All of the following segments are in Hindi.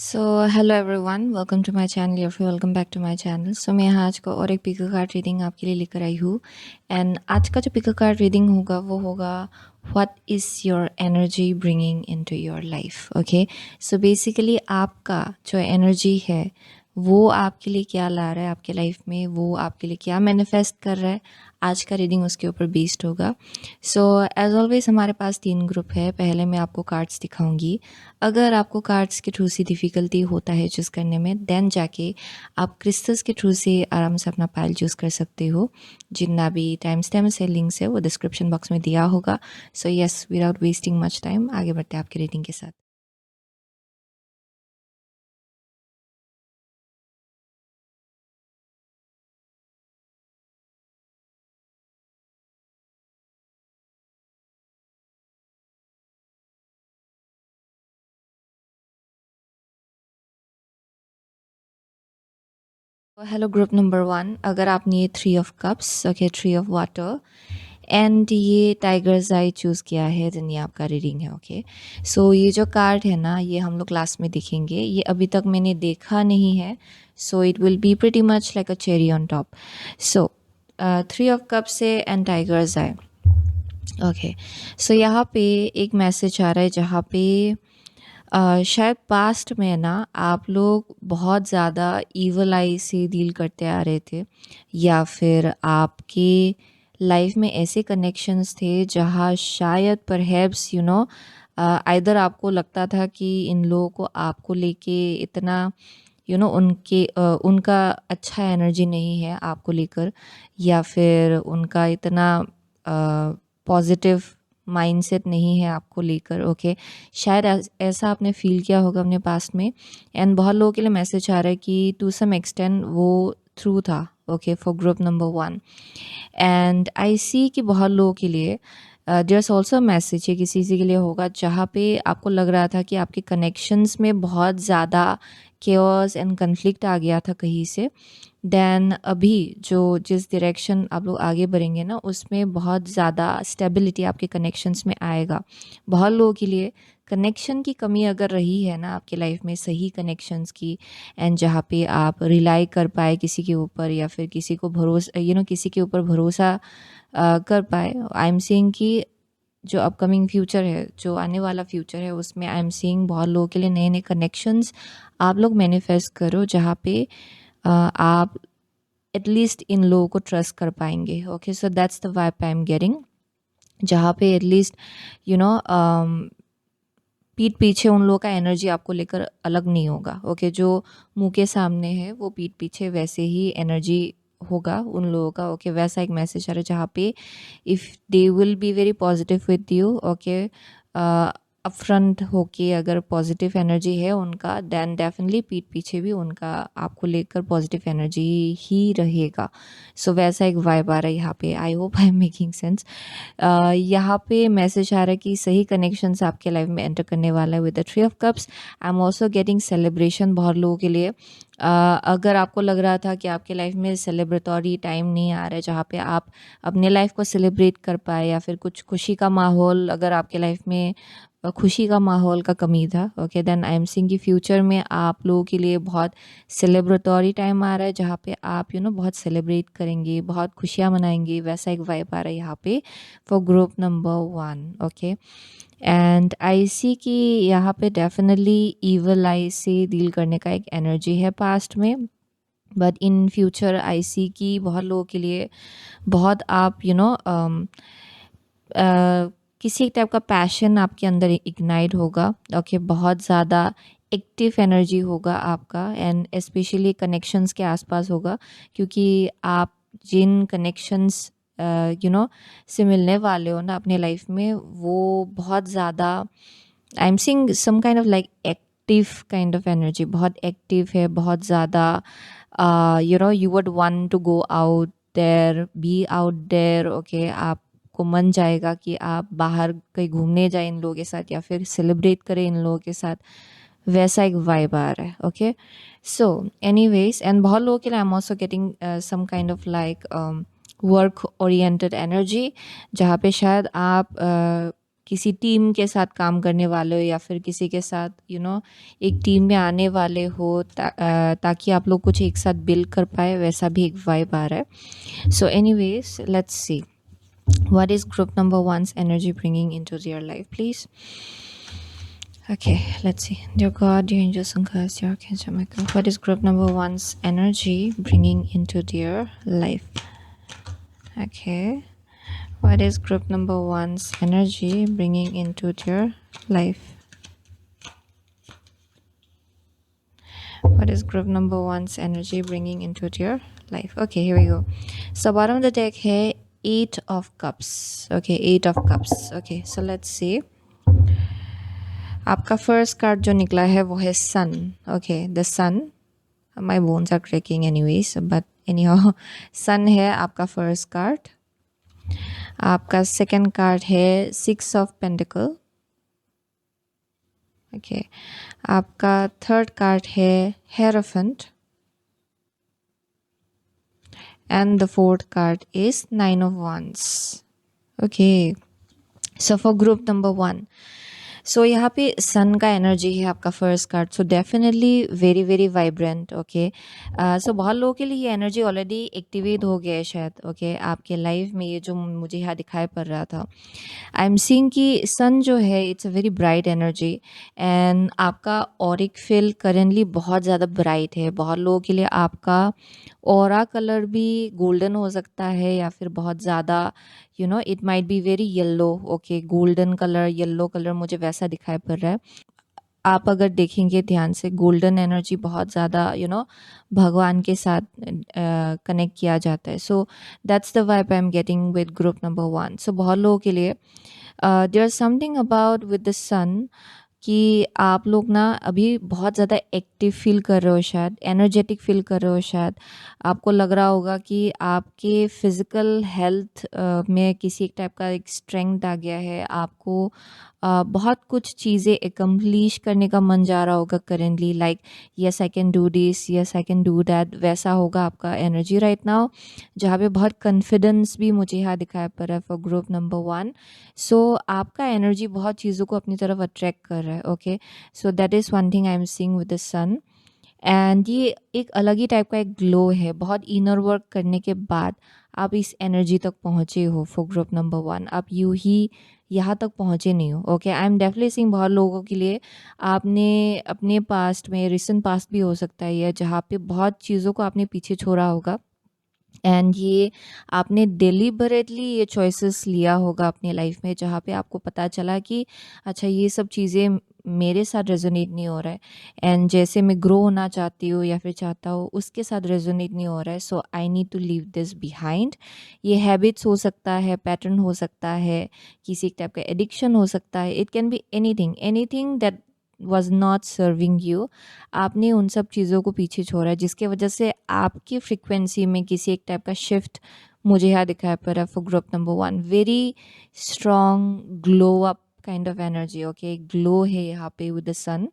So hello everyone, welcome to my channel या फिर welcome back to my channel. So मैं यहाँ आज को और एक पिको कार्ड रीडिंग आपके लिए लेकर आई हूँ। एंड आज का जो पिको कार्ड रीडिंग होगा वो होगा what is your energy bringing into your life. Okay, so basically आपका जो एनर्जी है वो आपके लिए क्या ला रहा है आपके लाइफ में, वो आपके लिए क्या मैनिफेस्ट कर रहा है, आज का रीडिंग उसके ऊपर बेस्ड होगा। सो एज ऑलवेज हमारे पास 3 ग्रुप है। पहले मैं आपको कार्ड्स दिखाऊंगी। अगर आपको कार्ड्स के थ्रू से डिफ़िकल्टी होता है चूज़ करने में, देन जाके आप क्रिस्टल्स के थ्रू से आराम से अपना पाइल चूज़ कर सकते हो। जितना भी टाइम स्टैम्प्स है, लिंक्स है, वो डिस्क्रिप्शन बॉक्स में दिया होगा। So yes, without wasting much time आगे बढ़ते हैं आपकी रीडिंग के साथ। हेलो ग्रुप नंबर 1, अगर आपने ये 3 of cups, okay, 3 of water and ये टाइगर्स आई चूज़ किया है, देन ये आपका रीडिंग है। ओके, सो ये जो कार्ड है ना, ये हम लोग क्लास में देखेंगे। ये अभी तक मैंने देखा नहीं है, so it will be pretty much like a cherry on top. So 3 of cups से and tigers I. Okay, so यहाँ पे एक मैसेज आ रहा है जहाँ पे शायद पास्ट में ना आप लोग बहुत ज़्यादा ईवल आई से डील करते आ रहे थे, या फिर आपके लाइफ में ऐसे कनेक्शंस थे जहाँ शायद परहैप्स आइदर आपको लगता था कि इन लोगों को आपको लेके इतना उनका अच्छा एनर्जी नहीं है आपको लेकर, या फिर उनका इतना पॉजिटिव माइंडसेट नहीं है आपको लेकर। ओके, शायद ऐसा आपने फील किया होगा अपने पास्ट में। एंड बहुत लोगों के लिए मैसेज आ रहा है कि टू सम एक्सटेंड वो थ्रू था। Okay, for group number 1 and I see कि बहुत लोगों के लिए देयर्स ऑल्सो मैसेज है किसी किसी के लिए होगा जहाँ पे आपको लग रहा था कि आपके कनेक्शंस में बहुत ज़्यादा केओस एंड कन्फ्लिक्ट आ गया था कहीं से। देन अभी जो जिस डायरेक्शन आप लोग आगे बढ़ेंगे ना, उसमें बहुत ज़्यादा स्टेबिलिटी आपके कनेक्शंस में आएगा। बहुत लोगों के लिए कनेक्शन की कमी अगर रही है ना आपके लाइफ में, सही कनेक्शंस की, एंड जहाँ पे आप रिलाई कर पाए किसी के ऊपर, या फिर किसी को भरोसा किसी के ऊपर भरोसा कर पाए। आई एम सेइंग कि जो अपकमिंग फ्यूचर है, जो आने वाला फ्यूचर है, उसमें आई एम सेइंग बहुत लोगों के लिए नए नए कनेक्शंस आप लोग मैनिफेस्ट करो जहाँ पे आप एटलीस्ट इन लोगों को ट्रस्ट कर पाएंगे। Okay, so that's the vibe I am getting, जहाँ पे एटलीस्ट यू नो पीठ पीछे उन लोगों का एनर्जी आपको लेकर अलग नहीं होगा। ओके, जो मुंह के सामने है वो पीठ पीछे वैसे ही एनर्जी होगा उन लोगों का। ओके, वैसा एक मैसेज आ रहा है जहाँ पे if they will be very positive with you. Okay, upfront होके अगर पॉजिटिव एनर्जी है उनका, देन डेफिनेटली पीठ पीछे भी उनका आपको लेकर पॉजिटिव एनर्जी ही रहेगा। सो वैसा एक वाइब आ रहा है यहाँ पे। आई hope I am making sense. यहाँ पे मैसेज आ रहा है कि सही कनेक्शंस आपके लाइफ में एंटर करने वाला है with the 3 of cups. I am also getting celebration बहुत लोगों के लिए। अगर आपको लग रहा था कि आपके लाइफ में सेलिब्रेटरी टाइम नहीं आ रहा है जहाँ पे आप अपने लाइफ को सेलिब्रेट कर पाए, या फिर कुछ खुशी का माहौल अगर आपके लाइफ में खुशी का माहौल का कमी था, okay, then I am seeing कि फ्यूचर में आप लोगों के लिए बहुत सेलिब्रेटरी टाइम आ रहा है जहाँ पे आप बहुत सेलिब्रेट करेंगे, बहुत खुशियाँ मनाएंगे। वैसा एक वाइब आ रहा है यहाँ पे for group number 1। Okay, and I see कि यहाँ पे डेफिनेटली ईवल आई से डील करने का एक एनर्जी है पास्ट में, but in future I see कि बहुत लोगों के लिए बहुत आप किसी टाइप का पैशन आपके अंदर इग्नाइट होगा। ओके, बहुत ज़्यादा एक्टिव एनर्जी होगा आपका, एंड स्पेशली कनेक्शंस के आसपास होगा, क्योंकि आप जिन कनेक्शंस से मिलने वाले हो ना अपने लाइफ में, वो बहुत ज़्यादा I am seeing some kind of like active kind of energy, बहुत एक्टिव है, बहुत ज़्यादा you would want to go out there, be out there. Okay, आपको मन जाएगा कि आप बाहर कहीं घूमने जाए इन लोगों के साथ, या फिर सेलिब्रेट करें इन लोगों के साथ। वैसा एक वाइब आ रहा है। ओके, सो एनीवेज, एंड बहुत लोगों के लिए I am also getting some kind of like work oriented energy, जहाँ पे शायद आप किसी टीम के साथ काम करने वाले हो या फिर किसी के साथ एक टीम में आने वाले हो ताकि आप लोग कुछ एक साथ बिल्ड कर पाए, वैसा भी एक वाइब आ रहा है. So anyways, let's see what is group number one's energy bringing into their life, please. Okay, let's see. Dear God, dear angels and gods, dear archangel Michael, what is group number one's energy bringing into their life? Okay, what is group number one's energy bringing into their life? What is group number one's energy bringing into their life? Okay, here we go. So bottom of the deck है Eight of Cups. Okay, Eight of Cups. Okay, so let's see. आपका फर्स्ट कार्ड जो निकला है वो है sun. Okay, the sun. My bones are cracking anyways, but anyhow sun है आपका फर्स्ट कार्ड. आपका सेकंड कार्ड है सिक्स ऑफ पेंटिकल. ओके, आपका थर्ड कार्ड है hierophant. And the fourth card is Nine of Wands. Okay, so for group number one, so यहाँ पे सन का एनर्जी है आपका first card. So definitely very very vibrant. Okay, so बहुत लोगों के लिए ये एनर्जी ऑलरेडी एक्टिवेट हो गया है शायद. ओके, आपके लाइफ में ये जो मुझे यहाँ दिखाई पड़ रहा था, आई एम सीइंग कि सन जो है it's a very bright energy and आपका ऑरिक फील्ड करेंटली बहुत ज़्यादा ब्राइट है. बहुत लोगों के लिए आपका ऑरा कलर भी गोल्डन हो सकता है या फिर बहुत ज़्यादा it might be very yellow. Okay, golden colour, yellow colour मुझे वैसा दिखाई पड़ रहा है. आप अगर देखेंगे ध्यान से, गोल्डन एनर्जी बहुत ज़्यादा भगवान के साथ कनेक्ट किया जाता है. So that's the vibe I am getting with group number one. So बहुत लोगों के लिए there is something about with the sun कि आप लोग ना अभी बहुत ज़्यादा एक्टिव फील कर रहे हो, शायद एनर्जेटिक फील कर रहे हो. शायद आपको लग रहा होगा कि आपके फिज़िकल हेल्थ में किसी एक टाइप का एक स्ट्रेंथ आ गया है. आपको बहुत कुछ चीज़ें एकम्प्लिश करने का मन जा रहा होगा currently. Like yes I can do this, yes I can do that, वैसा होगा आपका एनर्जी राइट नाउ, जहाँ पे बहुत कॉन्फिडेंस भी मुझे यहाँ दिखाया पड़ रहा है फॉर ग्रुप नंबर वन. सो आपका एनर्जी बहुत चीज़ों को अपनी तरफ अट्रैक्ट कर रहा है. Okay, so that is one thing I am seeing with the sun. And ये एक अलग ही टाइप का एक ग्लो है. बहुत इनर वर्क करने के बाद आप इस एनर्जी तक पहुँचे हो फॉर ग्रुप नंबर वन. आप यूँ ही यहाँ तक पहुँचे नहीं हो. Okay, I am definitely seeing बहुत लोगों के लिए आपने अपने पास्ट में, रिसेंट पास्ट भी हो सकता है ये, जहाँ पे बहुत चीज़ों को आपने पीछे छोड़ा होगा एंड ये आपने डेलिबरेटली ये चॉइसेस लिया होगा अपनी लाइफ में, जहाँ पे आपको पता चला कि अच्छा ये सब चीज़ें मेरे साथ रेजोनेट नहीं हो रहा है एंड जैसे मैं ग्रो होना चाहती हूँ या फिर चाहता हूँ उसके साथ रेजोनेट नहीं हो रहा है. So I need to leave this behind. ये हैबिट्स हो सकता है, पैटर्न हो सकता है, किसी टाइप का एडिक्शन हो सकता है. It can be anything that was not serving you. आपने उन सब चीज़ों को पीछे छोड़ा है जिसके वजह से आपकी फ्रिक्वेंसी में किसी एक टाइप का शिफ्ट मुझे यहाँ दिखाई पड़ रहा है for group number one. Very strong glow up kind of energy. Okay, glow है यहाँ पे with the sun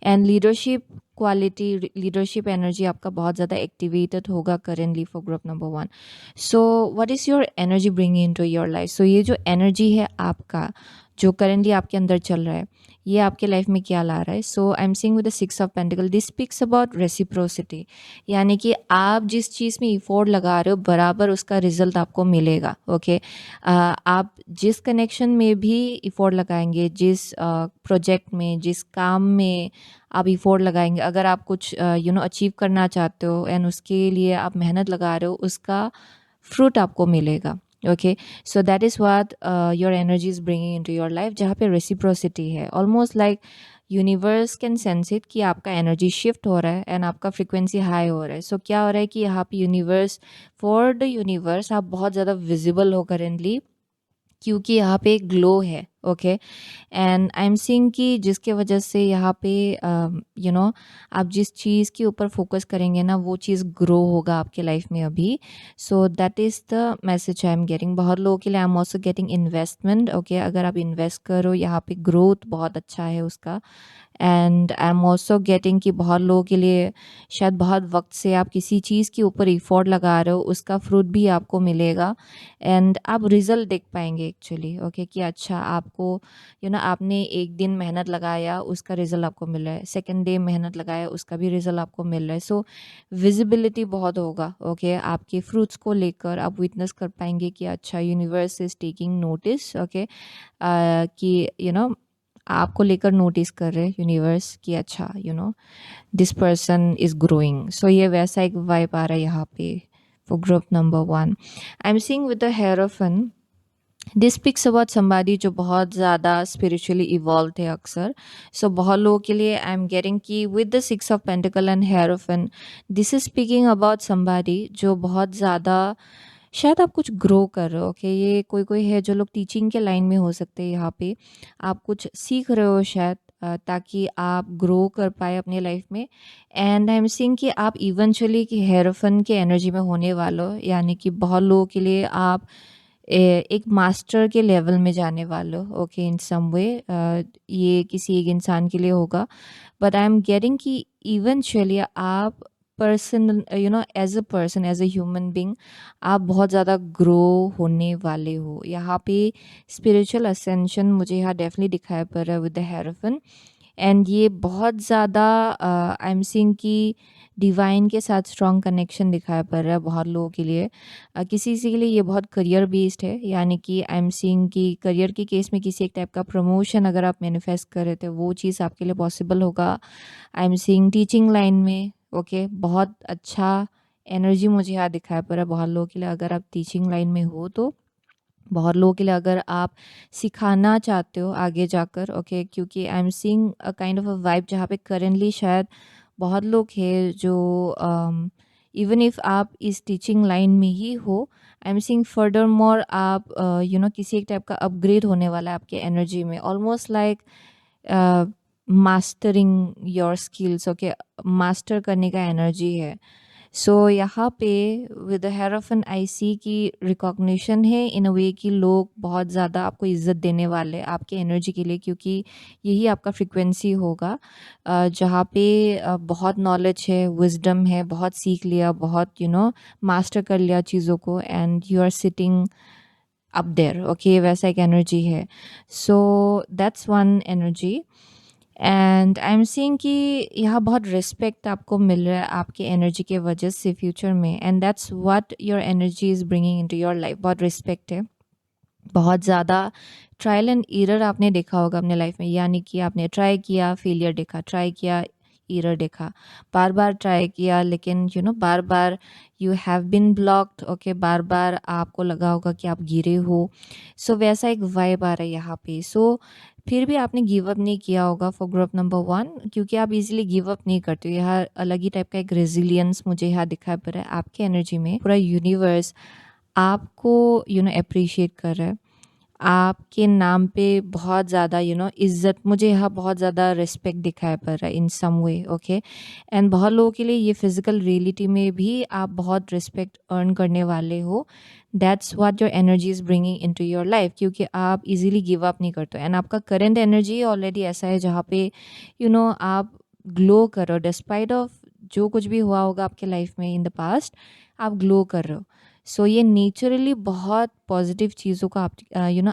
and leadership quality, leadership energy आपका बहुत ज़्यादा एक्टिवेटेड होगा currently for group number one. So what is your energy bringing into your life? So ये जो एनर्जी है आपका जो करेंटली आपके अंदर चल रहा है, ये आपके लाइफ में क्या ला रहा है? So I am seeing with the six of pentacle. This speaks about reciprocity, यानी कि आप जिस चीज़ में इफोर्ट लगा रहे हो बराबर उसका रिजल्ट आपको मिलेगा. ओके, आप जिस कनेक्शन में भी इफोर्ट लगाएंगे, जिस प्रोजेक्ट में, जिस काम में आप इफोर्ट लगाएंगे, अगर आप कुछ अचीव करना चाहते हो एंड उसके लिए आप मेहनत लगा रहे हो, उसका फ्रूट आपको मिलेगा. Okay, so that is what your energy is bringing into your life, जहाँ पे रेसिप्रोसिटी है. Almost like universe can sense it कि आपका एनर्जी शिफ्ट हो रहा है एंड आपका फ्रिक्वेंसी हाई हो रहा है. सो क्या हो रहा है कि यहाँ पे यूनिवर्स, फॉर द यूनिवर्स आप बहुत ज़्यादा विजिबल हो करेंटली, क्योंकि यहाँ पे ग्लो है. Okay, and I am seeing कि जिसके वजह से यहाँ पे आप जिस चीज़ के ऊपर फोकस करेंगे ना वो चीज़ ग्रो होगा आपके लाइफ में अभी. सो that is the message I am getting. बहुत लोगों के लिए I am also getting investment. Okay, अगर आप इन्वेस्ट करो यहाँ पे ग्रोथ बहुत अच्छा है उसका and I am also getting कि बहुत लोगों के लिए शायद बहुत वक्त से आप किसी चीज़ के ऊपर इफोर्ट लगा रहे हो, उसका फ्रूट भी आपको मिलेगा एंड आप रिजल्ट देख पाएंगे एक्चुअली। ओके कि अच्छा आपको आपने एक दिन मेहनत लगाया, उसका रिजल्ट आपको मिल रहा है, सेकेंड डे मेहनत लगाया, उसका भी रिजल्ट आपको मिल रहा है। सो विजिबिलिटी बहुत होगा। ओके आपके फ्रूट्स को लेकर आप विटनेस कर पाएंगे कि अच्छा universe is taking notice. Okay कि आपको लेकर नोटिस कर रहे यूनिवर्स कि अच्छा this person is growing. So ये वैसा एक वाइब आ रहा है यहाँ पे for group number 1। I am seeing with the hierophant, this speaks about somebody जो बहुत ज़्यादा स्पिरिचुअली इवॉल्व थे अक्सर। सो बहुत लोगों के लिए आई एम गेटिंग कि with the 6 of pentacle and hierophant, this is speaking about somebody जो बहुत ज़्यादा शायद आप कुछ ग्रो कर रहे हो। ओके ये कोई कोई है जो लोग टीचिंग के लाइन में हो सकते हैं, यहाँ पे आप कुछ सीख रहे हो शायद ताकि आप ग्रो कर पाए अपने लाइफ में। एंड आई एम सीइंग कि आप इवेंचुअली कि हेरोफन के एनर्जी में होने वाले हो, यानी कि बहुत लोगों के लिए आप एक मास्टर के लेवल में जाने वाले हो। ओके इन सम वे ये किसी एक इंसान के लिए होगा, बट आई एम गेटिंग कि इवेंचुअली आप person as a person, as a human being आप बहुत ज़्यादा ग्रो होने वाले हो। यहाँ पे स्पिरिचुअल असेंशन मुझे यहाँ डेफिनेटली दिखाई पड़ रहा है विद द हेरोफन। एंड ये बहुत ज़्यादा आई एम सीइंग कि डिवाइन के साथ स्ट्रॉन्ग कनेक्शन दिखाई पड़ रहा है बहुत लोगों के लिए। किसी किसी के लिए ये बहुत करियर बेस्ड है, यानी कि आई एम सीइंग कि करियर के केस में किसी एक टाइप का प्रमोशन अगर आप मैनिफेस्ट कर रहे थे वो चीज़ आपके लिए पॉसिबल होगा। I am seeing teaching line में ओके बहुत अच्छा एनर्जी मुझे यहाँ दिखाई पड़ रहा है बहुत लोगों के लिए। अगर आप टीचिंग लाइन में हो तो बहुत लोगों के लिए अगर आप सिखाना चाहते हो आगे जाकर ओके क्योंकि I am seeing a kind of a vibe जहाँ पे करेंटली शायद बहुत लोग हैं जो इवन इफ आप इस टीचिंग लाइन में ही हो, I am seeing further more आप किसी एक टाइप का अपग्रेड होने वाला है आपके एनर्जी में, almost like mastering your skills. Okay master करने का एनर्जी है। सो यहाँ पे विद द हेरोफन आई सी की रिकॉग्निशन है इन अ वे कि लोग बहुत ज़्यादा आपको इज्जत देने वाले आपके एनर्जी के लिए, क्योंकि यही आपका फ्रिक्वेंसी होगा जहाँ पे बहुत नॉलेज है, विजडम है, बहुत सीख लिया, बहुत मास्टर कर लिया चीज़ों को and you are sitting up there. Okay वैसा एक एनर्जी है। So that's one energy. And I am seeing कि यहाँ बहुत रिस्पेक्ट आपको मिल रहा है आपके एनर्जी के वजह से फ्यूचर में, and that's what your energy is bringing into your life. बहुत रिस्पेक्ट है, बहुत ज़्यादा ट्रायल एंड एरर आपने देखा होगा अपने लाइफ में, यानी कि आपने ट्राई किया फेलियर देखा, ट्राई किया एरर देखा, बार बार ट्राई किया लेकिन बार बार you have been blocked. Okay बार बार आपको लगा होगा कि आप गिरे हो। सो वैसा एक वाइब आ रहा है यहाँ पे। सो फिर भी आपने गिव अप नहीं किया होगा फॉर ग्रुप नंबर 1, क्योंकि आप इजीली गिव अप नहीं करते हो। यहाँ अलग ही टाइप का एक रेजिलियंस मुझे यहाँ दिखाई पड़ रहा है आपके एनर्जी में। पूरा यूनिवर्स आपको अप्रिशिएट कर रहा है, आपके नाम पे बहुत ज़्यादा इज्जत, मुझे यहाँ बहुत ज़्यादा रिस्पेक्ट दिखाई पड़ रहा है इन सम वे। ओके एंड बहुत लोगों के लिए ये फिजिकल रियलिटी में भी आप बहुत रिस्पेक्ट अर्न करने वाले हो। That's what your energy is bringing into your life, क्योंकि आप इजीली गिव अप नहीं करते। एंड आपका करंट एनर्जी ऑलरेडी ऐसा है जहाँ पे आप ग्लो कर रहे हो डिस्पाइट ऑफ जो कुछ भी हुआ होगा आपके लाइफ में इन द पास्ट, आप ग्लो कर रहे हो। सो ये नेचुरली बहुत पॉजिटिव चीज़ों को आप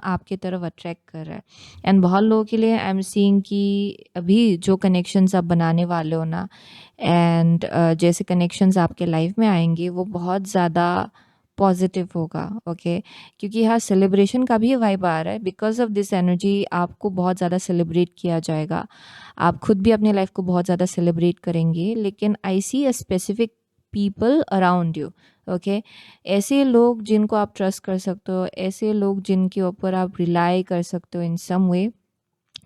आपके तरफ अट्रैक्ट कर रहा है। एंड बहुत लोगों के लिए आई एम सीइंग कि अभी जो कनेक्शंस आप बनाने वाले हो ना, एंड जैसे कनेक्शंस आपके लाइफ में आएंगे वो बहुत ज़्यादा पॉजिटिव होगा। ओके क्योंकि यहाँ सेलिब्रेशन का भी वाइब आ रहा है। बिकॉज ऑफ दिस एनर्जी आपको बहुत ज़्यादा सेलिब्रेट किया जाएगा, आप खुद भी अपने लाइफ को बहुत ज़्यादा सेलिब्रेट करेंगे। लेकिन I see a specific people around you. Okay ऐसे लोग जिनको आप ट्रस्ट कर सकते हो, ऐसे लोग जिनके ऊपर आप रिलाई कर सकते हो इन सम वे।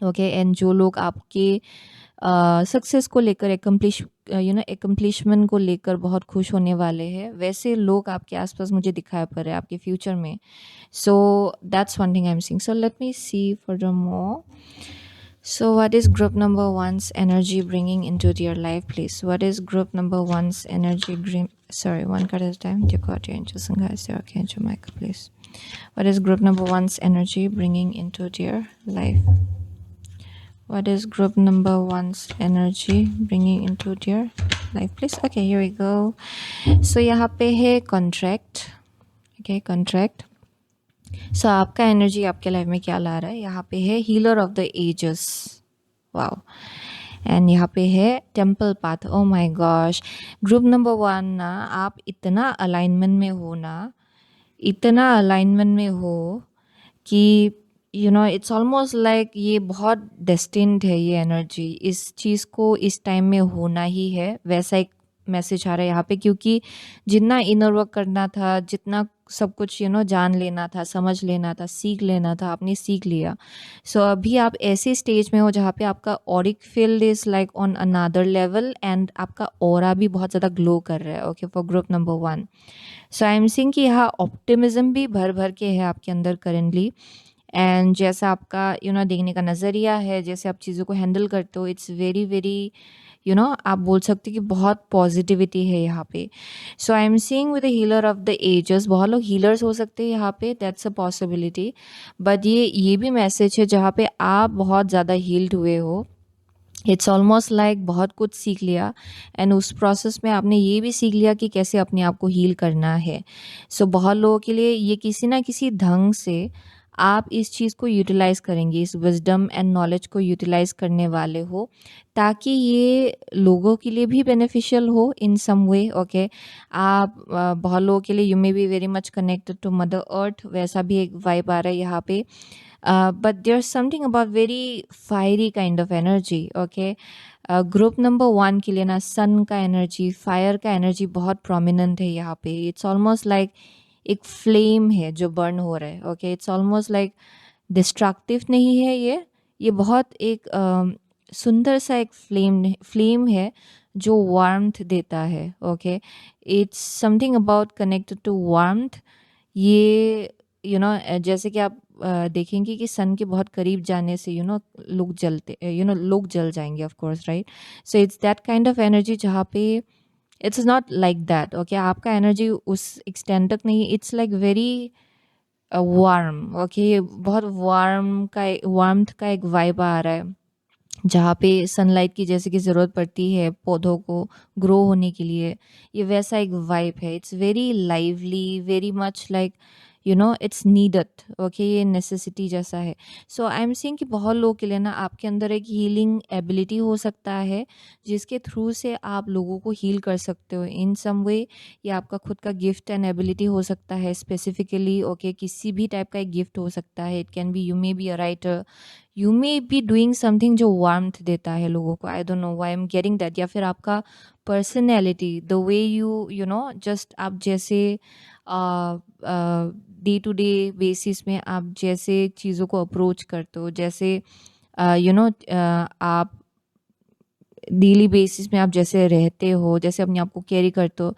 ओके एंड जो लोग आपके सक्सेस को लेकर एकम्प्लिशमेंट को लेकर बहुत खुश होने वाले हैं, वैसे लोग आपके आसपास मुझे दिखाई पड़ रहे हैं आपके फ्यूचर में। So that's one thing I am seeing. So let me see furthermore. So what is group number 1's energy bringing into your life, please? What is group number 1's energy sorry, one card at a time. Dear God, your angels and guides, okay, into Michael, please. What is group number 1's energy bringing into your life? What is group number 1's energy bringing into their life, please? Okay, here we go. So यहाँ पे है contract. Okay, contract. So आपका एनर्जी आपके लाइफ में क्या ला रहा है? यहाँ पे है healer of the ages. Wow. And यहाँ पे है temple path. Oh my gosh. Group number 1 ना, आप इतना अलाइनमेंट में हो ना, इतना अलाइनमेंट में हो कि इट्स ऑलमोस्ट लाइक ये बहुत डेस्टिन्ड है. ये एनर्जी, इस चीज़ को इस टाइम में होना ही है. वैसा एक मैसेज आ रहा है यहाँ पे, क्योंकि जितना इनर वर्क करना था, जितना सब कुछ जान लेना था, समझ लेना था, सीख लेना था, आपने सीख लिया. सो अभी आप ऐसे स्टेज में हो जहाँ पे आपका Auric field is like on another level and आपका ऑरा भी बहुत ज़्यादा ग्लो कर रहा है. Okay, for group number 1. So I am seeing कि यहाँ ऑप्टिमिज्म भी भर भर के है आपके अंदर करेंटली. एंड जैसा आपका देखने का नज़रिया है, जैसे आप चीज़ों को हैंडल करते हो, इट्स वेरी वेरी आप बोल सकते हो कि बहुत पॉजिटिविटी है यहाँ पे. So I am seeing with the healer of the ages. बहुत लोग हीलर्स हो सकते हैं यहाँ पे, दैट्स अ पॉसिबिलिटी. बट ये भी मैसेज है जहाँ पे आप बहुत ज़्यादा हील्ड हुए हो. इट्स ऑलमोस्ट लाइक बहुत कुछ सीख लिया एंड उस प्रोसेस में आपने ये भी सीख लिया कि कैसे अपने आप को हील करना है. सो बहुत लोगों के लिए ये किसी ना किसी ढंग से आप इस चीज़ को यूटिलाइज़ करेंगे, इस विजडम एंड नॉलेज को यूटिलाइज़ करने वाले हो, ताकि ये लोगों के लिए भी बेनिफिशियल हो इन सम वे. ओके, आप बहुत लोगों के लिए you may be very much connected to mother earth, वैसा भी एक वाइब आ रहा है यहाँ पे. But there's something about very fiery kind of energy. Okay, group number 1 के लिए ना सन का एनर्जी, फायर का एनर्जी बहुत प्रोमिनेंट है यहाँ पे. इट्स ऑलमोस्ट लाइक एक फ्लेम है जो बर्न हो रहा है. Okay, it's almost like destructive नहीं है ये बहुत एक सुंदर सा एक फ्लेम है जो वार्मथ देता है. Okay, it's something about connected to warmth. ये जैसे कि आप देखेंगे कि सन के बहुत करीब जाने से लोग जलते लोग जल जाएंगे, of course, right. So it's that kind of energy जहाँ पे it's not like that. Okay, आपका एनर्जी उस एक्सटेंड तक नहीं, it's like very warm. Okay, बहुत वार्मथ का एक वाइब आ रहा है जहाँ पे सनलाइट की जैसे कि ज़रूरत पड़ती है पौधों को ग्रो होने के लिए. ये वैसा एक वाइब है. It's very lively, very much like it's needed. Okay, ये नेसेसिटी जैसा है. सो आई एम सीइंग कि बहुत लोगों के लिए ना आपके अंदर एक हीलिंग एबिलिटी हो सकता है जिसके थ्रू से आप लोगों को हील कर सकते हो इन सम वे. ये आपका खुद का गिफ्ट एंड एबिलिटी हो सकता है स्पेसिफिकली. ओके, किसी भी टाइप का एक गिफ्ट हो सकता है. It can B you may be a writer, you may be doing something जो वार्मथ देता है लोगों को. आई don't know why I am getting that. या फिर आपका personality, the way you just आप जैसे डे टू डे बेसिस में आप जैसे चीज़ों को अप्रोच करते हो, जैसे आप डेली बेसिस में आप जैसे रहते हो, जैसे अपने आप को कैरी करते हो,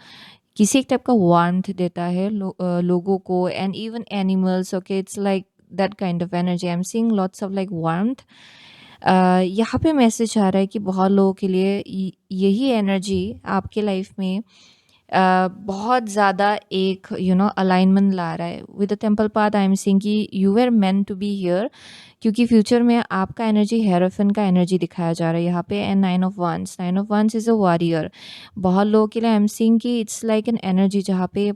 किसी एक टाइप का वार्मथ देता है लोगों को and even animals. Okay, it's like that kind of energy. I am seeing lots of like warmth. यहाँ पे मैसेज आ रहा है कि बहुत लोगों के लिए यही एनर्जी आपके लाइफ में बहुत ज़्यादा एक अलाइनमेंट ला रहा है. With the temple path I am seeing कि you are meant to be here, क्योंकि फ्यूचर में आपका एनर्जी हेरोफिन का एनर्जी दिखाया जा रहा है यहाँ पे. And 9 of Wands is a warrior. बहुत लोगों के लिए आई एम सीइंग कि इट्स लाइक एन एनर्जी जहाँ पे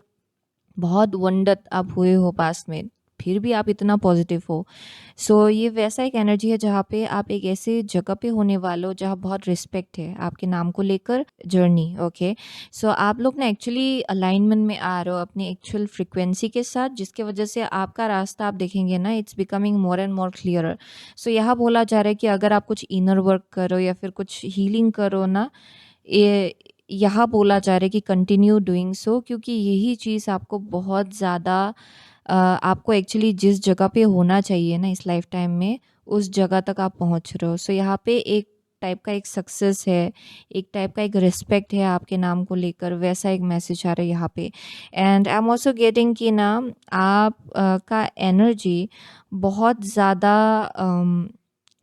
बहुत वंडत आप हुए हो पास्ट में, फिर भी आप इतना पॉजिटिव हो. सो ये वैसा एक एनर्जी है जहाँ पे आप एक ऐसे जगह पे होने वाले हो जहाँ बहुत रिस्पेक्ट है आपके नाम को लेकर, जर्नी. ओके, सो आप लोग ना एक्चुअली अलाइनमेंट में आ रहे हो अपने एक्चुअल फ्रिक्वेंसी के साथ, जिसके वजह से आपका रास्ता आप देखेंगे ना, it's becoming more and more clearer. So यहाँ बोला जा रहा है कि अगर आप कुछ इनर वर्क करो या फिर कुछ हीलिंग करो ना, यहाँ बोला जा रहा है कि कंटिन्यू डूइंग सो, क्योंकि यही चीज़ आपको बहुत ज़्यादा आपको एक्चुअली जिस जगह पे होना चाहिए ना इस लाइफ टाइम में, उस जगह तक आप पहुँच रहे हो. सो यहाँ पे एक टाइप का एक सक्सेस है, एक टाइप का एक रिस्पेक्ट है आपके नाम को लेकर, वैसा एक मैसेज आ रहा है यहाँ पे. And I am also getting कि ना आप का एनर्जी बहुत ज़्यादा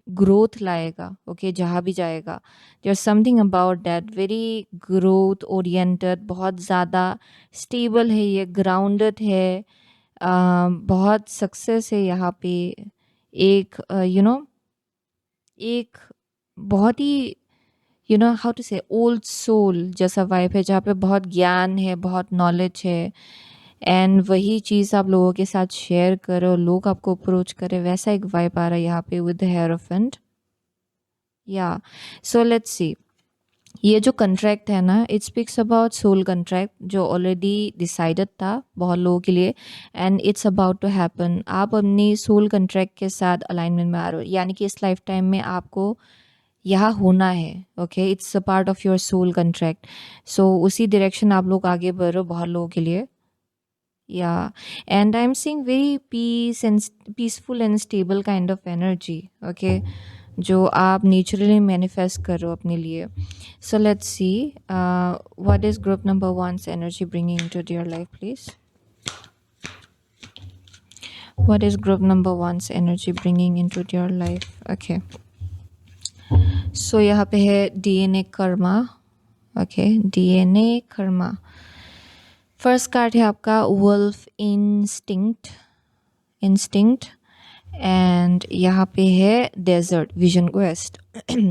ग्रोथ लाएगा. ओके, जहाँ भी जाएगा, there something about that very growth oriented, बहुत ज़्यादा स्टेबल है, ये ग्राउंडेड है, बहुत सक्सेस है यहाँ पे. एक एक बहुत ही हाउ टू से ओल्ड सोल जैसा वाइब है, जहाँ पे बहुत ज्ञान है, बहुत नॉलेज है, एंड वही चीज़ आप लोगों के साथ शेयर करो, लोग आपको अप्रोच करें, वैसा एक वाइब आ रहा है यहाँ पे विद द हेरोफेंट। या सो लेट्स सी, ये जो कंट्रैक्ट है ना, it speaks about soul contract जो ऑलरेडी डिसाइडेड था बहुत लोगों के लिए, and it's about to happen. आप अपनी सोल कंट्रैक्ट के साथ अलाइनमेंट में आ रहे हो, यानी कि इस लाइफ टाइम में आपको यहाँ होना है। Okay, it's a part of your soul contract. So उसी डायरेक्शन आप लोग आगे बढ़ रहे हो बहुत लोगों के लिए। या and I am seeing very peaceful and stable kind of energy. Okay, जो आप नेचुरली मैनिफेस्ट कर रहे हो अपने लिए। सो let's see what is group number 1's energy bringing into your life please. What is group number 1's energy bringing into your life? Okay. So यहाँ पे है DNA karma. Okay, DNA karma. First card है आपका वुल्फ इंस्टिंक्ट एंड यहाँ पे है desert vision quest.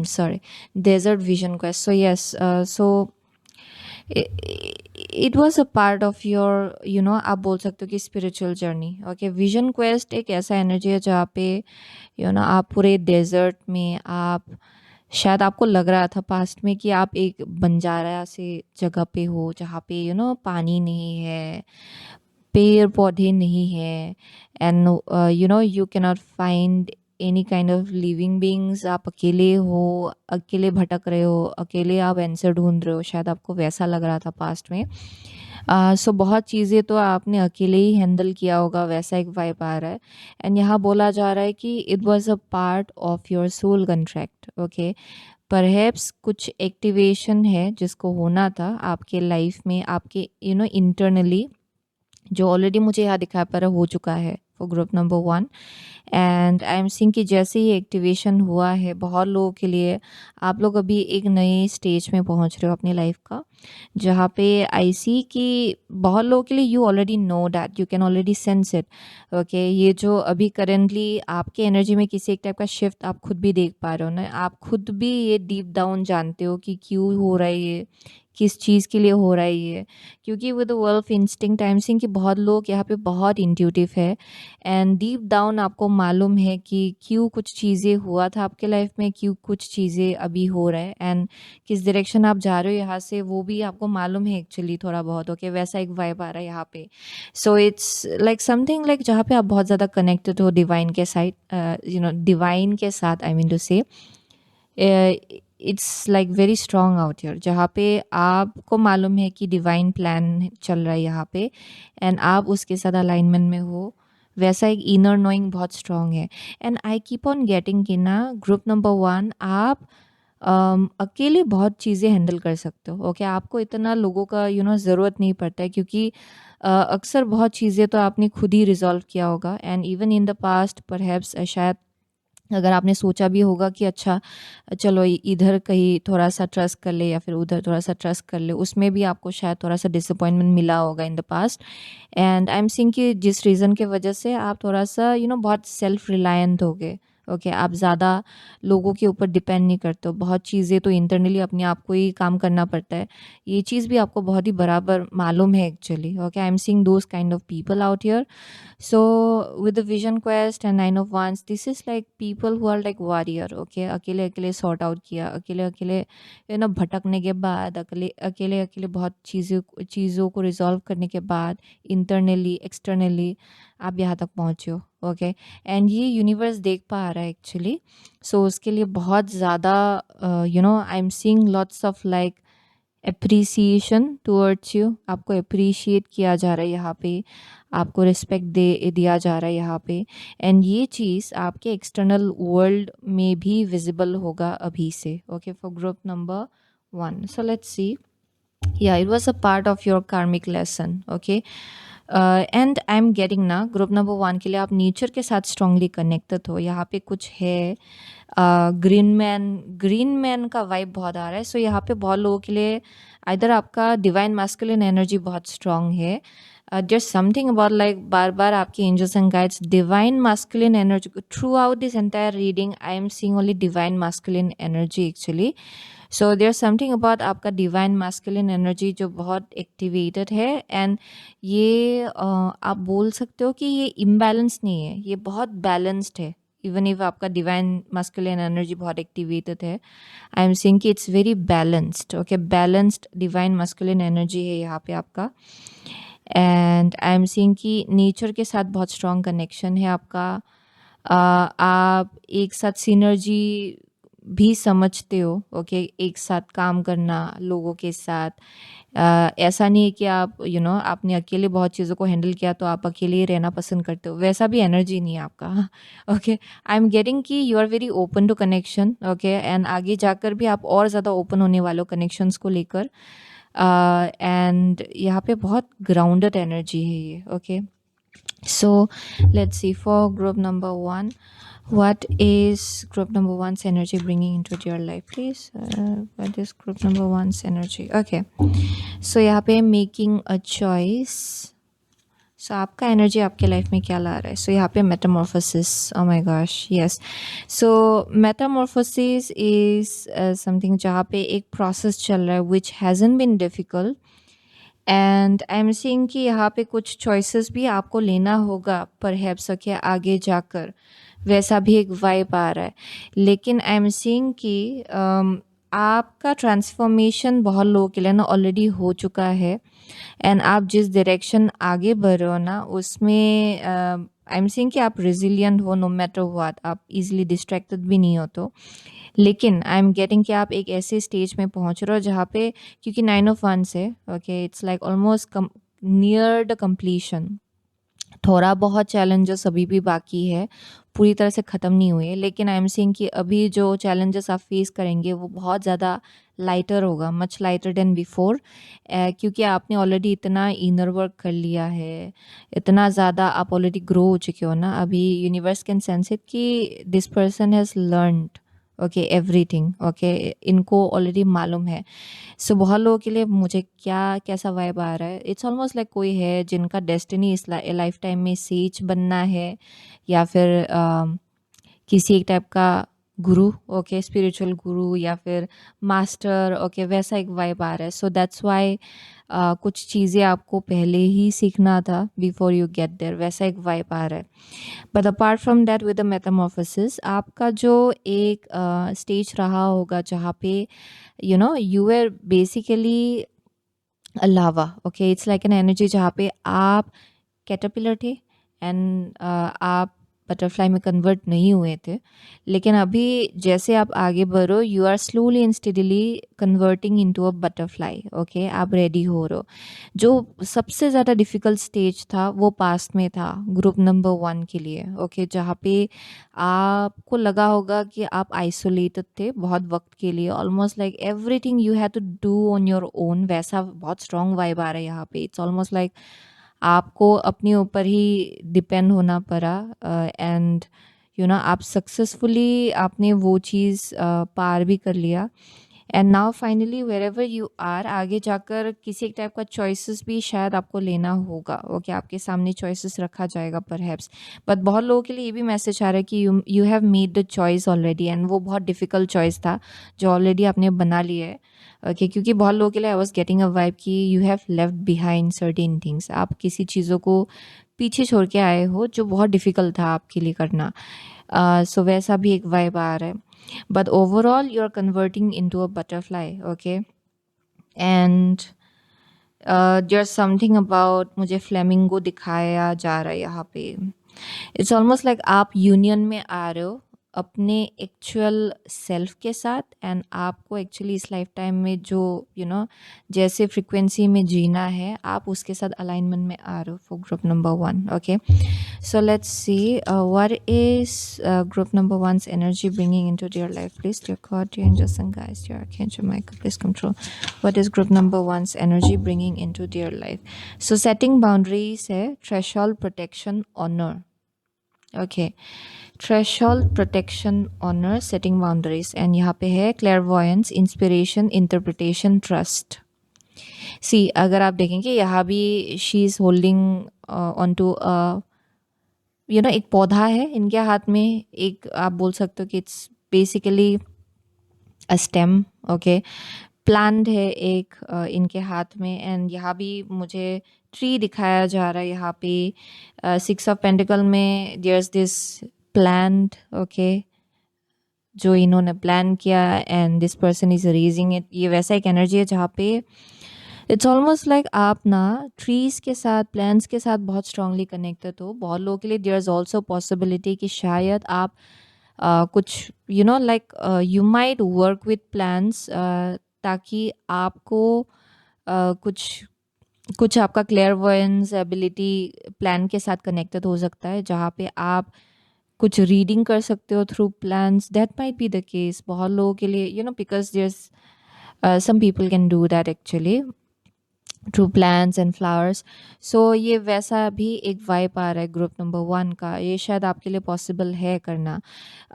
Sorry, desert vision quest. So yes, so it was a part of your आप बोल सकते हो कि spiritual journey. Okay, vision quest एक ऐसा एनर्जी है जहाँ पे आप पूरे डेजर्ट में, आप शायद आपको लग रहा था पास्ट में कि आप एक बंजारा से जगह पे हो जहाँ पे पानी नहीं है, पेड़ पौधे नहीं है, and you can not find any kind of living beings. आप अकेले हो, अकेले भटक रहे हो, अकेले आप आंसर ढूंढ रहे हो, शायद आपको वैसा लग रहा था पास्ट में। सो बहुत चीज़ें तो आपने अकेले ही हैंडल किया होगा, वैसा एक वाइब आ रहा है। एंड यहाँ बोला जा रहा है कि it was a part of your soul contract. Okay, perhaps कुछ एक्टिवेशन है जिसको होना था आपके लाइफ में, आपके इंटरनली, जो ऑलरेडी मुझे यहाँ दिखा पा रहा हो चुका है for group number 1। And I am seeing कि जैसे ही एक्टिवेशन हुआ है बहुत लोगों के लिए, आप लोग अभी एक नए स्टेज में पहुंच रहे हो अपनी लाइफ का, जहाँ पे आई सी कि बहुत लोगों के लिए you already know that, you can already sense it. Okay, ये जो अभी करेंटली आपके एनर्जी में किसी एक टाइप का शिफ्ट आप खुद भी देख पा रहे हो ना, आप खुद भी ये डीप डाउन जानते हो कि क्यों हो रहा है ये, किस चीज़ के लिए हो रहा है ये। क्योंकि with the world instinct I am seeing कि बहुत लोग यहाँ पे बहुत इंट्यूटिव है, एंड डीप डाउन आपको मालूम है कि क्यों कुछ चीज़ें हुआ था आपके लाइफ में, क्यों कुछ चीज़ें अभी हो रहा है, एंड किस डायरेक्शन आप जा रहे हो यहाँ से, वो भी आपको मालूम है एक्चुअली थोड़ा बहुत। ओके, वैसा एक वाइब आ रहा है यहाँ पे। So it's like something like जहाँ पे आप बहुत ज़्यादा कनेक्टेड हो डिवाइन के साथ, डिवाइन के साथ, आई मीन टू से it's like very strong out here, जहाँ पे आपको मालूम है कि डिवाइन प्लान चल रहा है यहाँ पे, एंड आप उसके साथ अलाइनमेंट में हो। वैसा एक इनर नोइंग बहुत स्ट्रॉन्ग है। And I keep on getting कि ना ग्रुप नंबर 1 आप अकेले बहुत चीज़ें हैंडल कर सकते हो। ओके, आपको इतना लोगों का ज़रूरत नहीं पड़ता है, क्योंकि अक्सर बहुत चीज़ें तो आपने खुद ही रिजॉल्व किया होगा। And even in the past perhaps शायद अगर आपने सोचा भी होगा कि अच्छा चलो इधर कहीं थोड़ा सा ट्रस्ट कर ले या फिर उधर थोड़ा सा ट्रस्ट कर ले, उसमें भी आपको शायद थोड़ा सा डिसअपॉइंटमेंट मिला होगा in the past. And I am seeing कि जिस रीज़न के वजह से आप थोड़ा सा बहुत सेल्फ रिलायंट हो गए। ओके, आप ज़्यादा लोगों के ऊपर डिपेंड नहीं करते हो, बहुत चीज़ें तो इंटरनली अपने आप को ही काम करना पड़ता है। ये चीज़ भी आपको बहुत ही बराबर मालूम है actually. Okay, I am seeing those kind of people out here. So with the vision quest and 9 of wands, this is like people who are like warrior. Okay, अकेले अकेले सॉर्ट आउट किया, अकेले अकेले भटकने के बाद, अकेले अकेले अकेले बहुत चीज़ों को रिजॉल्व करने के बाद इंटरनली एक्सटर्नली आप यहाँ तक पहुँचे हो। ओके, एंड ये यूनिवर्स देख पा रहा है एक्चुअली। सो उसके लिए बहुत ज़्यादा I am seeing lots of like appreciation towards you. आपको अप्रिशिएट किया जा रहा है यहाँ पे, आपको रिस्पेक्ट दिया जा रहा है यहाँ पे, एंड ये चीज़ आपके एक्सटर्नल वर्ल्ड में भी विजिबल होगा अभी से। Okay, for group number 1, so let's see, या it was a part of your karmic lesson. Okay, and I am getting ना ग्रुप नंबर 1 के लिए आप नेचर के साथ स्ट्रांगली कनेक्टेड हो। यहाँ पे कुछ है ग्रीन मैन का वाइब बहुत आ रहा है। सो यहाँ पे बहुत लोगों के लिए इधर आपका डिवाइन मैस्कुलिन एनर्जी बहुत स्ट्रांग है, There's something about like बार बार आपके angels and guides divine masculine energy throughout this entire reading. I am seeing only divine masculine energy actually. So there's something about आपका divine masculine energy जो बहुत activated है, and ये आप बोल सकते हो कि ये imbalance नहीं है, ये बहुत balanced है. Even if आपका divine masculine energy बहुत activated है, I am seeing कि it's very balanced. Okay, balanced divine masculine energy है यहाँ पे आपका. एंड आई एम सीइंग कि नेचर के साथ बहुत स्ट्रॉन्ग कनेक्शन है आपका. आप एक साथ सिनर्जी भी समझते हो. ओके, एक साथ काम करना लोगों के साथ. ऐसा नहीं है कि आप आपने अकेले बहुत चीज़ों को हैंडल किया तो आप अकेले ही रहना पसंद करते हो, वैसा भी एनर्जी नहीं है आपका. ओके, आई एम गेटिंग कि you are very open to connection. Okay, and आगे जाकर भी आप और ज़्यादा ओपन होने वाले हो कनेक्शंस को लेकर. एंड यहाँ पे बहुत ग्राउंडेड एनर्जी है ये. Okay, so let's see for group number 1, what is group number 1's energy bringing into your life, please. What is group number 1's energy? Okay, so यहाँ पे making a choice. सो आपका एनर्जी आपके लाइफ में क्या ला रहा है? सो यहाँ पे metamorphosis. Oh my gosh, yes. So metamorphosis is something जहाँ पे एक प्रोसेस चल रहा है which hasn't been difficult. And I am seeing कि यहाँ पे कुछ चॉइसेस भी आपको लेना होगा परहैप्स. ओके, आगे जाकर वैसा भी एक वाइब आ रहा है. लेकिन आई एम सीइंग कि आपका ट्रांसफॉर्मेशन बहुत लोगों के लिए ना ऑलरेडी हो चुका है. एंड आप जिस डायरेक्शन आगे बढ़ रहे हो ना उसमें आई एम सीइंग कि आप रेजिलियंट हो नो मैटर व्हाट. आप इजीली डिस्ट्रैक्टेड भी नहीं हो तो. लेकिन आई एम गेटिंग कि आप एक ऐसे स्टेज में पहुंच रहे हो जहाँ पे, क्योंकि 9 ऑफ वंस है. Okay, it's like almost near the completion. थोड़ा बहुत चैलेंजेस अभी भी बाकी है, पूरी तरह से ख़त्म नहीं हुए. लेकिन आई एम सीइंग कि अभी जो चैलेंजेस आप फेस करेंगे वो बहुत ज़्यादा लाइटर होगा, मच लाइटर देन बिफोर. क्योंकि आपने ऑलरेडी इतना इनर वर्क कर लिया है, इतना ज़्यादा आप ऑलरेडी ग्रो हो चुके हो ना. अभी यूनिवर्स कैन सेंस इट कि this person has learned okay everything. Okay, इनको ऑलरेडी मालूम है. सो बहुत लोगों के लिए मुझे कैसा वाइब आ रहा है, इट्स ऑलमोस्ट लाइक कोई है जिनका डेस्टिनी इस लाइफ टाइम में सेज बनना है, या फिर किसी एक टाइप का गुरु. ओके, स्पिरिचुअल गुरु या फिर मास्टर. ओके, वैसा एक वाइब आ रहा है. सो दैट्स वाई कुछ चीज़ें आपको पहले ही सीखना था बिफोर यू गेट देयर, वैसा एक वाइब आ रहा है. But apart from that with the Metamorphosis आपका जो एक स्टेज रहा होगा जहाँ पे you were basically a lava. Okay, it's like an energy जहाँ पे आप कैटरपिलर थे एंड आप बटरफ्लाई में कन्वर्ट नहीं हुए थे. लेकिन अभी जैसे आप आगे बढ़ो you are slowly and steadily converting into a butterfly. Okay, आप रेडी हो रहे हो. जो सबसे ज़्यादा डिफ़िकल्ट स्टेज था वो पास्ट में था ग्रुप नंबर 1 के लिए. ओके, जहाँ पे आपको लगा होगा कि आप आइसोलेटेड थे बहुत वक्त के लिए, almost like everything you had to do on your own. वैसा बहुत स्ट्रॉन्ग वाइब आ रहा है यहाँ पे. इट्स ऑलमोस्ट लाइक आपको अपने ऊपर ही डिपेंड होना पड़ा. एंड आप सक्सेसफुली आपने वो चीज़ पार भी कर लिया. And now finally wherever you are, आगे जाकर किसी एक टाइप का चॉइसेस भी शायद आपको लेना होगा. ओके, आपके सामने चॉइसेस रखा जाएगा परहैप्स. बट बहुत लोगों के लिए ये भी मैसेज आ रहा है कि you have made the choice already, and वो बहुत डिफ़िकल्ट चॉइस था जो ऑलरेडी आपने बना लिया है. ओके, क्योंकि बहुत लोगों के लिए I was getting a vibe कि you have left behind certain things. आप किसी चीज़ों को पीछे छोड़ के आए हो जो बहुत डिफ़िकल्ट था आपके लिए करना. सो वैसा भी एक वाइब आ रहा है. But overall you're converting into a butterfly. Okay, and there's something about मुझे फ्लेमिंगो दिखाया जा रहा है यहाँ पे. इट्स ऑलमोस्ट लाइक आप यूनियन में आ रहे हो अपने एक्चुअल सेल्फ के साथ, एंड आपको एक्चुअली इस लाइफ टाइम में जो जैसे फ्रिक्वेंसी में जीना है आप उसके साथ अलाइनमेंट में आ रहे हो for group number 1. Okay, so let's see what is group number 1's energy bringing into their life, please. Dear God, dear angels and guides, dear archangel Michael, please control what is group number 1's energy bringing into their life. So setting boundaries है, threshold protection honor. Okay, threshold protection honor setting boundaries. and यहाँ पे है clairvoyance, inspiration, interpretation, trust. सी अगर आप देखेंगे यहाँ भी she is holding on to एक पौधा है इनके हाथ में, एक आप बोल सकते हो कि it's basically a stem, okay. Plant है एक इनके हाथ में, एंड यहाँ भी मुझे ट्री दिखाया जा रहा है। यहाँ पे 6 ऑफ पेंटिकल में there is this plant, okay, जो इन्होंने प्लान किया and this person is raising it. ये वैसा एक एनर्जी है जहाँ पे इट्स ऑलमोस्ट लाइक आप ना ट्रीज के साथ, प्लांट्स के साथ बहुत स्ट्रांगली कनेक्टेड हो। बहुत लोगों के लिए देयर इज ऑल्सो पॉसिबिलिटी कि शायद आप कुछ like you might work with plants, ताकि आपको कुछ कुछ आपका क्लेयरवॉयंस एबिलिटी प्लान के साथ कनेक्टेड हो सकता है, जहाँ पे आप कुछ रीडिंग कर सकते हो through plans. That might be the case बहुत लोगों के लिए, because there some people can do that actually through plants and flowers. So ये वैसा भी एक वाइब आ रहा है ग्रुप नंबर 1 का, ये शायद आपके लिए पॉसिबल है करना।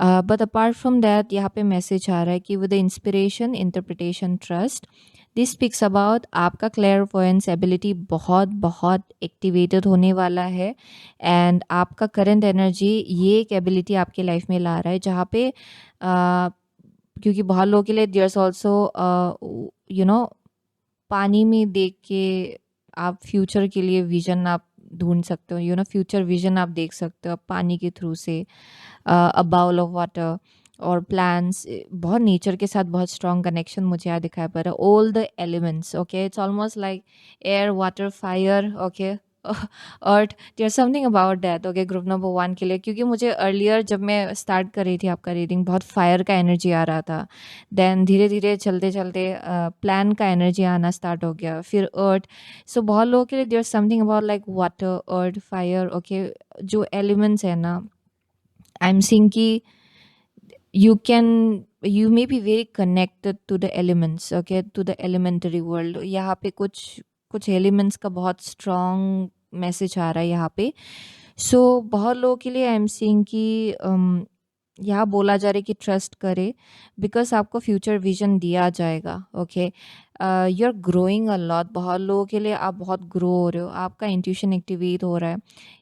बट अपार्ट फ्रॉम दैट यहाँ पे मैसेज आ रहा है कि with the inspiration, interpretation, trust, this speaks about आपका क्लेयरवॉयंस एबिलिटी बहुत बहुत एक्टिवेटेड होने वाला है। एंड आपका करंट एनर्जी ये एक एबिलिटी आपके लाइफ में ला रहा है, जहाँ पे क्योंकि बहुत लोगों के लिए देयर्स ऑल्सो पानी में देख के आप फ्यूचर के लिए विजन आप ढूंढ सकते हो, फ्यूचर विजन आप देख सकते हो आप पानी के थ्रू से, अ बाउल ऑफ वाटर और प्लांट्स। बहुत नेचर के साथ बहुत स्ट्रॉन्ग कनेक्शन मुझे यहाँ दिखाई पड़ रहा है। All the elements, okay, it's almost like air, water, fire, okay, earth, there something about that, okay, group number 1 के लिए। क्योंकि मुझे अर्लियर जब मैं स्टार्ट कर रही थी आपका रीडिंग, बहुत फायर का एनर्जी आ रहा था। देन धीरे धीरे चलते चलते प्लान का एनर्जी आना स्टार्ट हो गया, फिर अर्थ। सो बहुत लोगों के लिए there something about like water, earth, fire, okay, जो एलिमेंट्स है ना, आई एम सीइंग कि you may be very connected to the elements, okay, to the elementary world। यहाँ पे कुछ कुछ एलिमेंट्स का बहुत स्ट्रॉन्ग मैसेज आ रहा है यहाँ पे। सो बहुत लोगों के लिए आई एम सीइंग कि यहाँ बोला जा रहा है कि ट्रस्ट करे, बिकॉज आपको फ्यूचर विजन दिया जाएगा, okay. You are growing a lot. बहुत लोगों के लिए आप बहुत ग्रो हो रहे हो, आपका इंट्यूशन एक्टिवेट हो रहा है,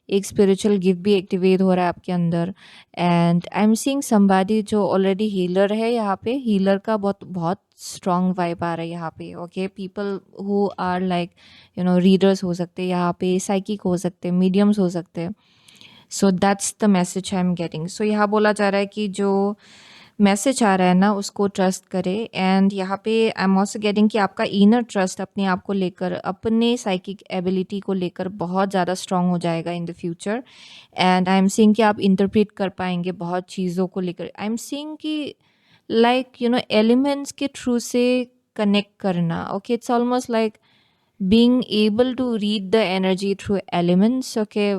एक स्पिरिचुअल गिफ्ट भी एक्टिवेट हो रहा है आपके अंदर। And I am seeing somebody जो ऑलरेडी हीलर है, यहाँ पे हीलर का बहुत बहुत स्ट्रॉन्ग वाइब आ रहा है यहाँ पे, okay. People who are like readers हो सकते हैं यहाँ पे, साइकिक हो सकते हैं, मीडियम्स हो सकते हैं। So that's the message I am getting. So यहाँ बोला जा रहा है कि जो मैसेज आ रहा है ना उसको ट्रस्ट करे। एंड यहाँ पे आई एम ऑल्सो गेटिंग कि आपका इनर ट्रस्ट अपने आप को लेकर, अपने साइकिक एबिलिटी को लेकर बहुत ज़्यादा स्ट्रांग हो जाएगा in the future. And I am seeing कि आप इंटरप्रेट कर पाएंगे बहुत चीज़ों को लेकर। आई एम सीइंग कि लाइक एलिमेंट्स के थ्रू से कनेक्ट करना, okay, it's almost like being able to read the energy through elements, okay।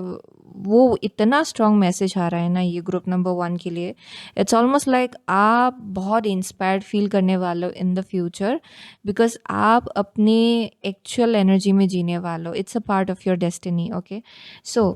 वो इतना स्ट्रॉन्ग मैसेज आ रहा है ना ये ग्रुप नंबर 1 के लिए। इट्स ऑलमोस्ट लाइक आप बहुत इंस्पायर्ड फील करने वाले हो इन द फ्यूचर, बिकॉज आप अपने एक्चुअल एनर्जी में जीने वाले हो। It's a part of your destiny, okay. So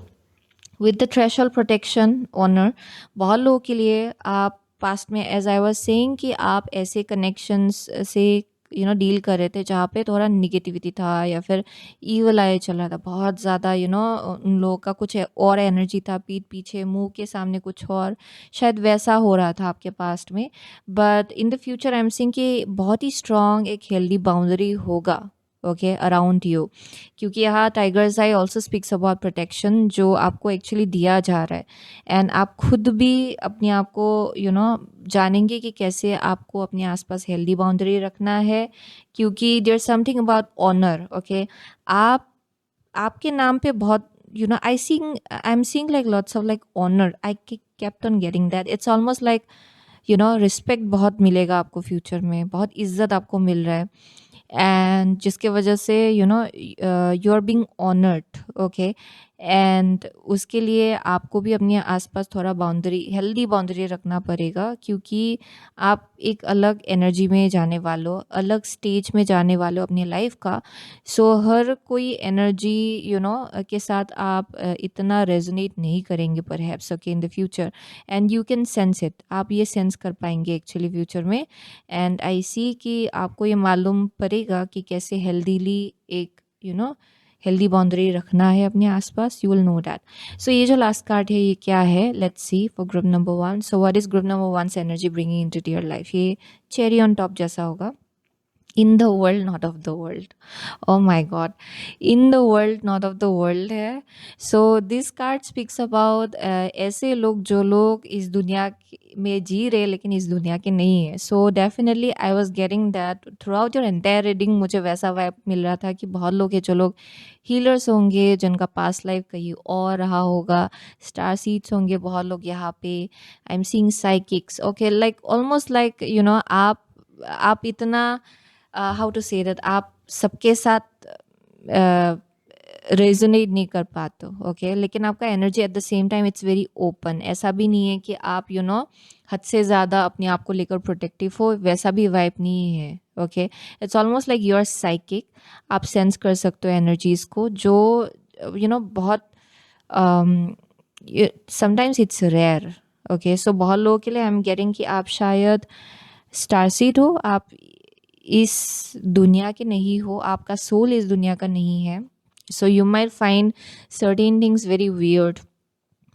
with the threshold protection honour, बहुत लोगों के लिए आप पास्ट में, एज आई वाज सेइंग, कि आप ऐसे कनेक्शंस से डील कर रहे थे जहाँ पे थोड़ा निगेटिविटी था या फिर ईवल आए चल रहा था बहुत ज़्यादा, उन लोगों का कुछ और एनर्जी था, पीठ पीछे, मुंह के सामने कुछ और, शायद वैसा हो रहा था आपके पास्ट में। But in the future I am seeing कि बहुत ही स्ट्रॉन्ग एक हेल्दी बाउंड्री होगा, ओके, अराउंड यू। क्योंकि यहाँ tigers I also speaks about protection जो आपको एक्चुअली दिया जा रहा है। एंड आप खुद भी अपने आप को जानेंगे कि कैसे आपको अपने आसपास हेल्दी बाउंड्री रखना है, क्योंकि there something about honour, okay. आप आपके नाम पे बहुत I am seeing like lots of like honour. I kept on getting that. It's almost like respect बहुत मिलेगा आपको फ्यूचर में, बहुत इज्जत आपको मिल रहा है। एंड जिसके वजह से you are being honoured, okay. And उसके लिए आपको भी अपने आसपास थोड़ा बाउंड्री, हेल्दी बाउंड्री रखना पड़ेगा, क्योंकि आप एक अलग एनर्जी में जाने वाले हो, अलग स्टेज में जाने वाले हो अपनी लाइफ का। सो हर कोई एनर्जी के साथ आप इतना रेजोनेट नहीं करेंगे perhaps, okay, in the future, and you can sense it, आप ये सेंस कर पाएंगे एक्चुअली फ्यूचर में। एंड आई सी कि आपको ये मालूम पड़ेगा कि कैसे हेल्दीली एक हेल्दी बाउंड्री रखना है अपने आसपास, you will know that. So ये जो लास्ट कार्ड है ये क्या है, let's see for group number 1। So what is group number 1 energy bringing into your life? ये चेरी ऑन टॉप जैसा होगा। In the world not of the world, oh my god, in the world not of the world है। So this card speaks about ऐसे लोग जो लोग इस दुनिया में जी रहे लेकिन इस दुनिया के नहीं है। So definitely I was getting that through out your entire reading. मुझे वैसा वाइब मिल रहा था कि बहुत लोग हैं जो लोग हीलर्स होंगे, जिनका पास्ट लाइफ कहीं और रहा होगा, स्टार सीड्स होंगे बहुत लोग यहाँ पे। आई am seeing psychics, okay, like almost like आप इतना हाउ टू से दैट आप सबके साथ रेजोनेट नहीं कर पाते हो, ओके, लेकिन आपका energy at the same time it's very open. ऐसा भी नहीं है कि आप हद से ज़्यादा अपने आप को लेकर प्रोटेक्टिव हो, वैसा भी वाइब नहीं है, okay. It's almost like you are psychic, आप सेंस कर सकते हो एनर्जीज को, जो बहुत sometimes it's rare, okay. So बहुत लोगों के लिए आई एम गेटिंग कि आप शायद स्टार सीड हो, आप इस दुनिया के नहीं हो, आपका सोल इस दुनिया का नहीं है। So you might find certain things very weird,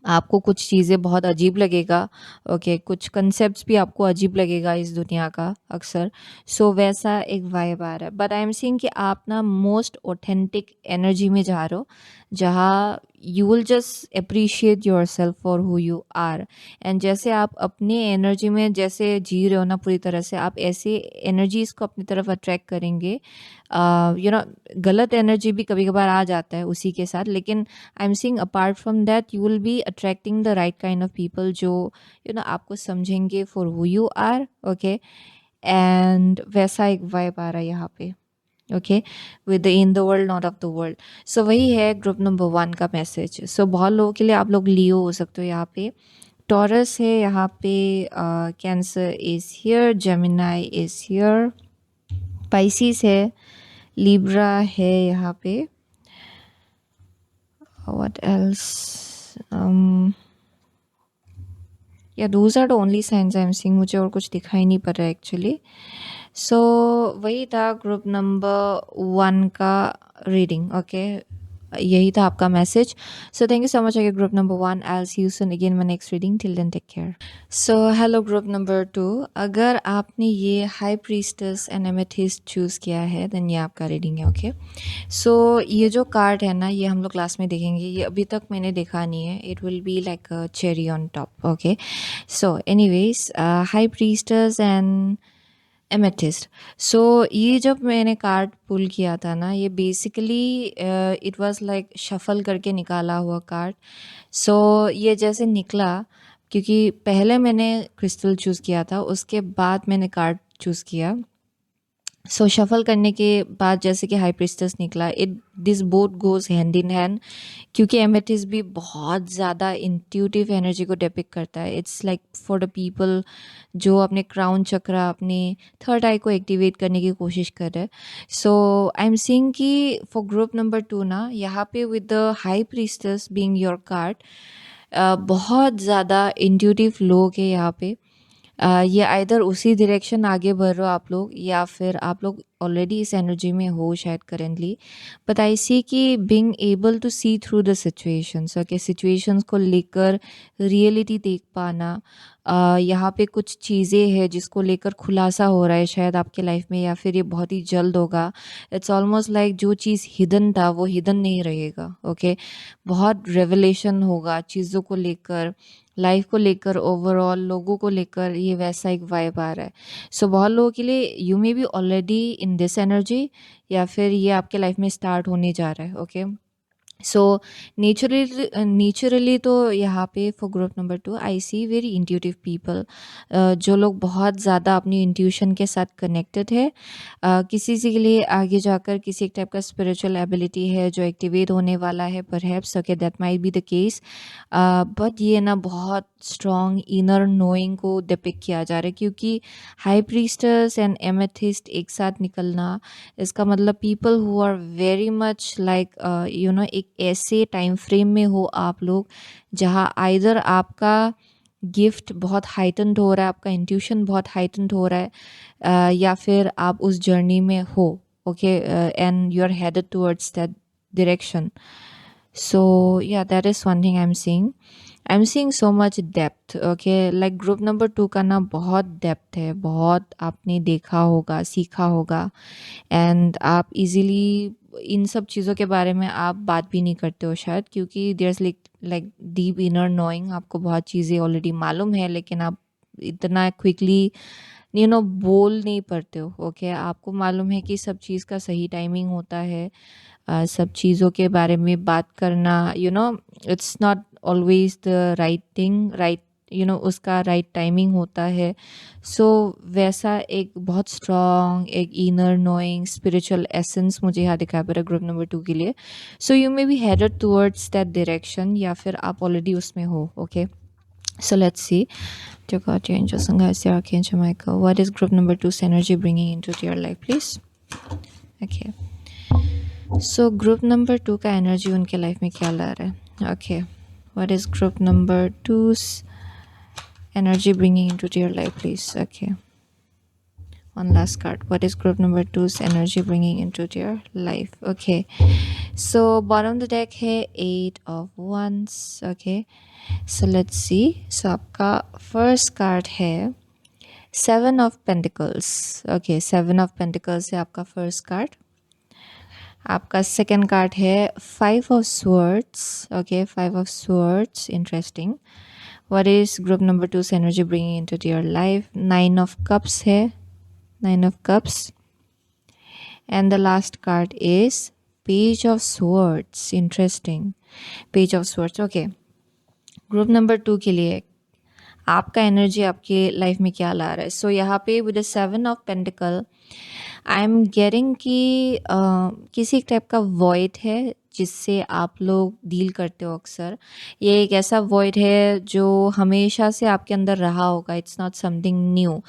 आपको कुछ चीज़ें बहुत अजीब लगेगा, ओके, कुछ कंसेप्ट्स भी आपको अजीब लगेगा इस दुनिया का अक्सर। सो वैसा एक वाइब आ रहा है, बट आई एम सीइंग कि आप ना मोस्ट ऑथेंटिक एनर्जी में जा रहे हो, जहाँ you will just appreciate yourself for who you are. And जैसे आप अपने एनर्जी में जैसे जी रहे हो ना पूरी तरह से, आप ऐसे एनर्जीज को अपनी तरफ अट्रैक्ट करेंगे। गलत एनर्जी भी कभी कभार आ जाता है उसी के साथ, लेकिन I am seeing apart from that you will be attracting the right kind of people जो आपको समझेंगे for who you are, okay. And वैसा एक वाइब आ रहा है यहाँ पे, okay, with the in the world not of the world. So वही है ग्रुप नंबर 1 का मैसेज। सो बहुत लोगों के लिए आप लोग लियो हो सकते हो यहाँ पे, टॉरस है यहाँ पे, cancer is here, Gemini is here, Pisces है, लिब्रा है यहाँ पे, what else, yeah, those are the only signs I'm seeing, मुझे और कुछ दिखाई नहीं पड़ रहा है एक्चुअली। सो वही था ग्रुप नंबर 1 का रीडिंग, ओके, यही था आपका message. So thank you so much again group number 1, I will see you soon again my next reading, till then take care. So hello group number 2, अगर आपने ये high priestess and amethyst choose किया है देन ये आपका रीडिंग है, ओके। सो ये जो कार्ड है ना, ये हम लोग क्लास में देखेंगे, ये अभी तक मैंने देखा नहीं है, it will be like a cherry on top, okay. So anyways, high priestess and amethyst. So ये जब मैंने कार्ड पुल किया था ना, ये basically it was like shuffle करके निकाला हुआ कार्ड। सो ये जैसे निकला, क्योंकि पहले मैंने क्रिस्टल चूज़ किया था, उसके बाद मैंने कार्ड चूज़ किया। सो शफल करने के बाद जैसे कि हाई प्रीस्टेस निकला, it this both goes hand in hand, क्योंकि एमेथिस्ट भी बहुत ज़्यादा इंट्यूटिव एनर्जी को डिपिक्ट करता है। It's like for the people जो अपने क्राउन चक्रा, अपने थर्ड आई को एक्टिवेट करने की कोशिश कर रहे हैं। सो आई एम सीइंग कि फॉर ग्रुप नंबर 2 ना, यहाँ पे with the high priestess being your card, बहुत ज़्यादा इंट्यूटिव लोग हैं यहाँ पे। ये आइदर उसी डायरेक्शन आगे बढ़ रहे हो आप लोग, या फिर आप लोग ऑलरेडी इस एनर्जी में हो शायद करेंटली। बट आई सी कि being able to see through the situations, okay, situations को लेकर रियलिटी देख पाना, यहाँ पे कुछ चीज़ें हैं जिसको लेकर खुलासा हो रहा है शायद आपके लाइफ में, या फिर ये बहुत ही जल्द होगा। इट्स ऑलमोस्ट लाइक जो चीज़ हिडन था वो हिडन नहीं रहेगा, ओके। बहुत रेवलेशन होगा चीज़ों को लेकर, लाइफ को लेकर, ओवरऑल लोगों को लेकर, ये वैसा एक वाइब आ रहा है। सो बहुत लोगों के लिए you may B already in this energy, या फिर ये आपके लाइफ में स्टार्ट होने जा रहा है, ओके। सो नेचुरली तो यहाँ पे for group number 2 I see very intuitive people, जो लोग बहुत ज़्यादा अपनी इंट्यूशन के साथ कनेक्टेड है। किसी के लिए आगे जाकर किसी एक टाइप का स्पिरिचुअल एबिलिटी है जो एक्टिवेट होने वाला है, perhaps, okay, that might be the case. But ये ना बहुत स्ट्रॉन्ग इनर नोइंग को डिपिक्ट किया जा रहा है, क्योंकि हाई प्रीस्टस एंड एमेथिस्ट एक साथ निकलना, इसका मतलब people who are very much like एक ऐसे टाइम फ्रेम में हो आप लोग जहाँ आइदर आपका गिफ्ट बहुत हाइटन्ड हो रहा है, आपका इंट्यूशन बहुत हाइटन्ड हो रहा है, या फिर आप उस जर्नी में हो, okay, and you are headed towards that direction. So yeah, that is one thing I'm seeing. I'm seeing so much depth, okay, like group number 2 का ना बहुत डेप्थ है, बहुत आपने देखा होगा, सीखा होगा, एंड आप इजीली इन सब चीज़ों के बारे में आप बात भी नहीं करते हो शायद, क्योंकि there's like deep inner knowing, आपको बहुत चीज़ें ऑलरेडी मालूम है, लेकिन आप इतना क्विकली बोल नहीं पाते हो, ओके. आपको मालूम है कि सब चीज़ का सही टाइमिंग होता है, सब चीज़ों के बारे में बात करना, it's not always the right thing, right, उसका राइट टाइमिंग होता है. सो वैसा एक बहुत स्ट्रॉन्ग एक इनर नोइंग स्पिरिचुअल एसेंस मुझे यहाँ दिखाई पड़ रहा है ग्रुप नंबर 2 के लिए. So you may be headed towards that direction, या फिर आप ऑलरेडी उसमें हो, okay. So let's see. Dear God, dear angels and guides, dear Archangel Michael, what is group number 2's energy bringing into your life, please? Okay. So group number 2 का energy उनके life में क्या ला रहा है? Okay. What is group number 2's energy bringing into your life, please? Okay. One last card. What is group number 2's energy bringing into your life? Okay. So bottom of the deck है 8 of Wands. Okay. So let's see. So आपका first card है 7 of Pentacles. Okay, 7 of Pentacles है आपका first card. आपका second card है 5 of Swords. Okay, 5 of Swords. Interesting. What is group number 2's energy bringing into your life? 9 of Cups है. 9 of Cups. And the last card is Page of Swords. Interesting. Page of Swords. Okay. Group number 2 के लिए आपका एनर्जी आपके लाइफ में क्या ला रहा है? सो यहाँ पे with the 7 of pentacle I am getting कि किसी टाइप का वॉइड है जिससे आप लोग डील करते हो अक्सर. ये एक ऐसा वॉइड है जो हमेशा से आपके अंदर रहा होगा. It's not something new.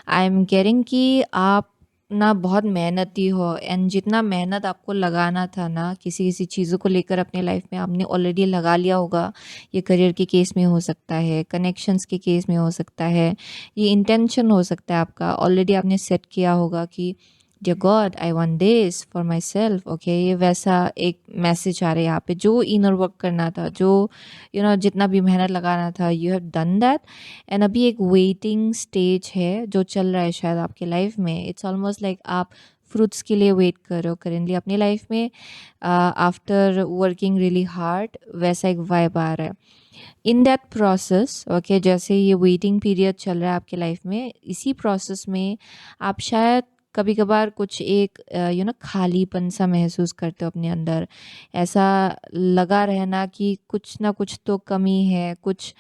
I am getting कि आप ना बहुत मेहनती हो, एंड जितना मेहनत आपको लगाना था ना किसी चीज़ों को लेकर अपने लाइफ में, आपने ऑलरेडी लगा लिया होगा. ये करियर के केस में हो सकता है, कनेक्शंस के केस में हो सकता है, ये इंटेंशन हो सकता है आपका, ऑलरेडी आपने सेट किया होगा कि dear God I want this for myself. Okay, ये वैसा एक मैसेज आ रहा है यहाँ पे. जो इनर वर्क करना था, जो जितना भी मेहनत लगाना था, you have done that. And अभी एक वेटिंग स्टेज है जो चल रहा है शायद आपके लाइफ में. इट्स ऑलमोस्ट लाइक आप फ्रूट्स के लिए वेट कर रहे हो करेंटली अपनी लाइफ में, आफ्टर वर्किंग रियली हार्ड. वैसा एक वाइब आ रहा है इन दैट प्रोसेस. ओके, जैसे ये वेटिंग पीरियड चल रहा है आपके लाइफ में, इसी प्रोसेस में आप शायद कभी कभार कुछ एक खालीपन सा महसूस करते हो अपने अंदर. ऐसा लगा रहना कि कुछ ना कुछ तो कमी है, कुछ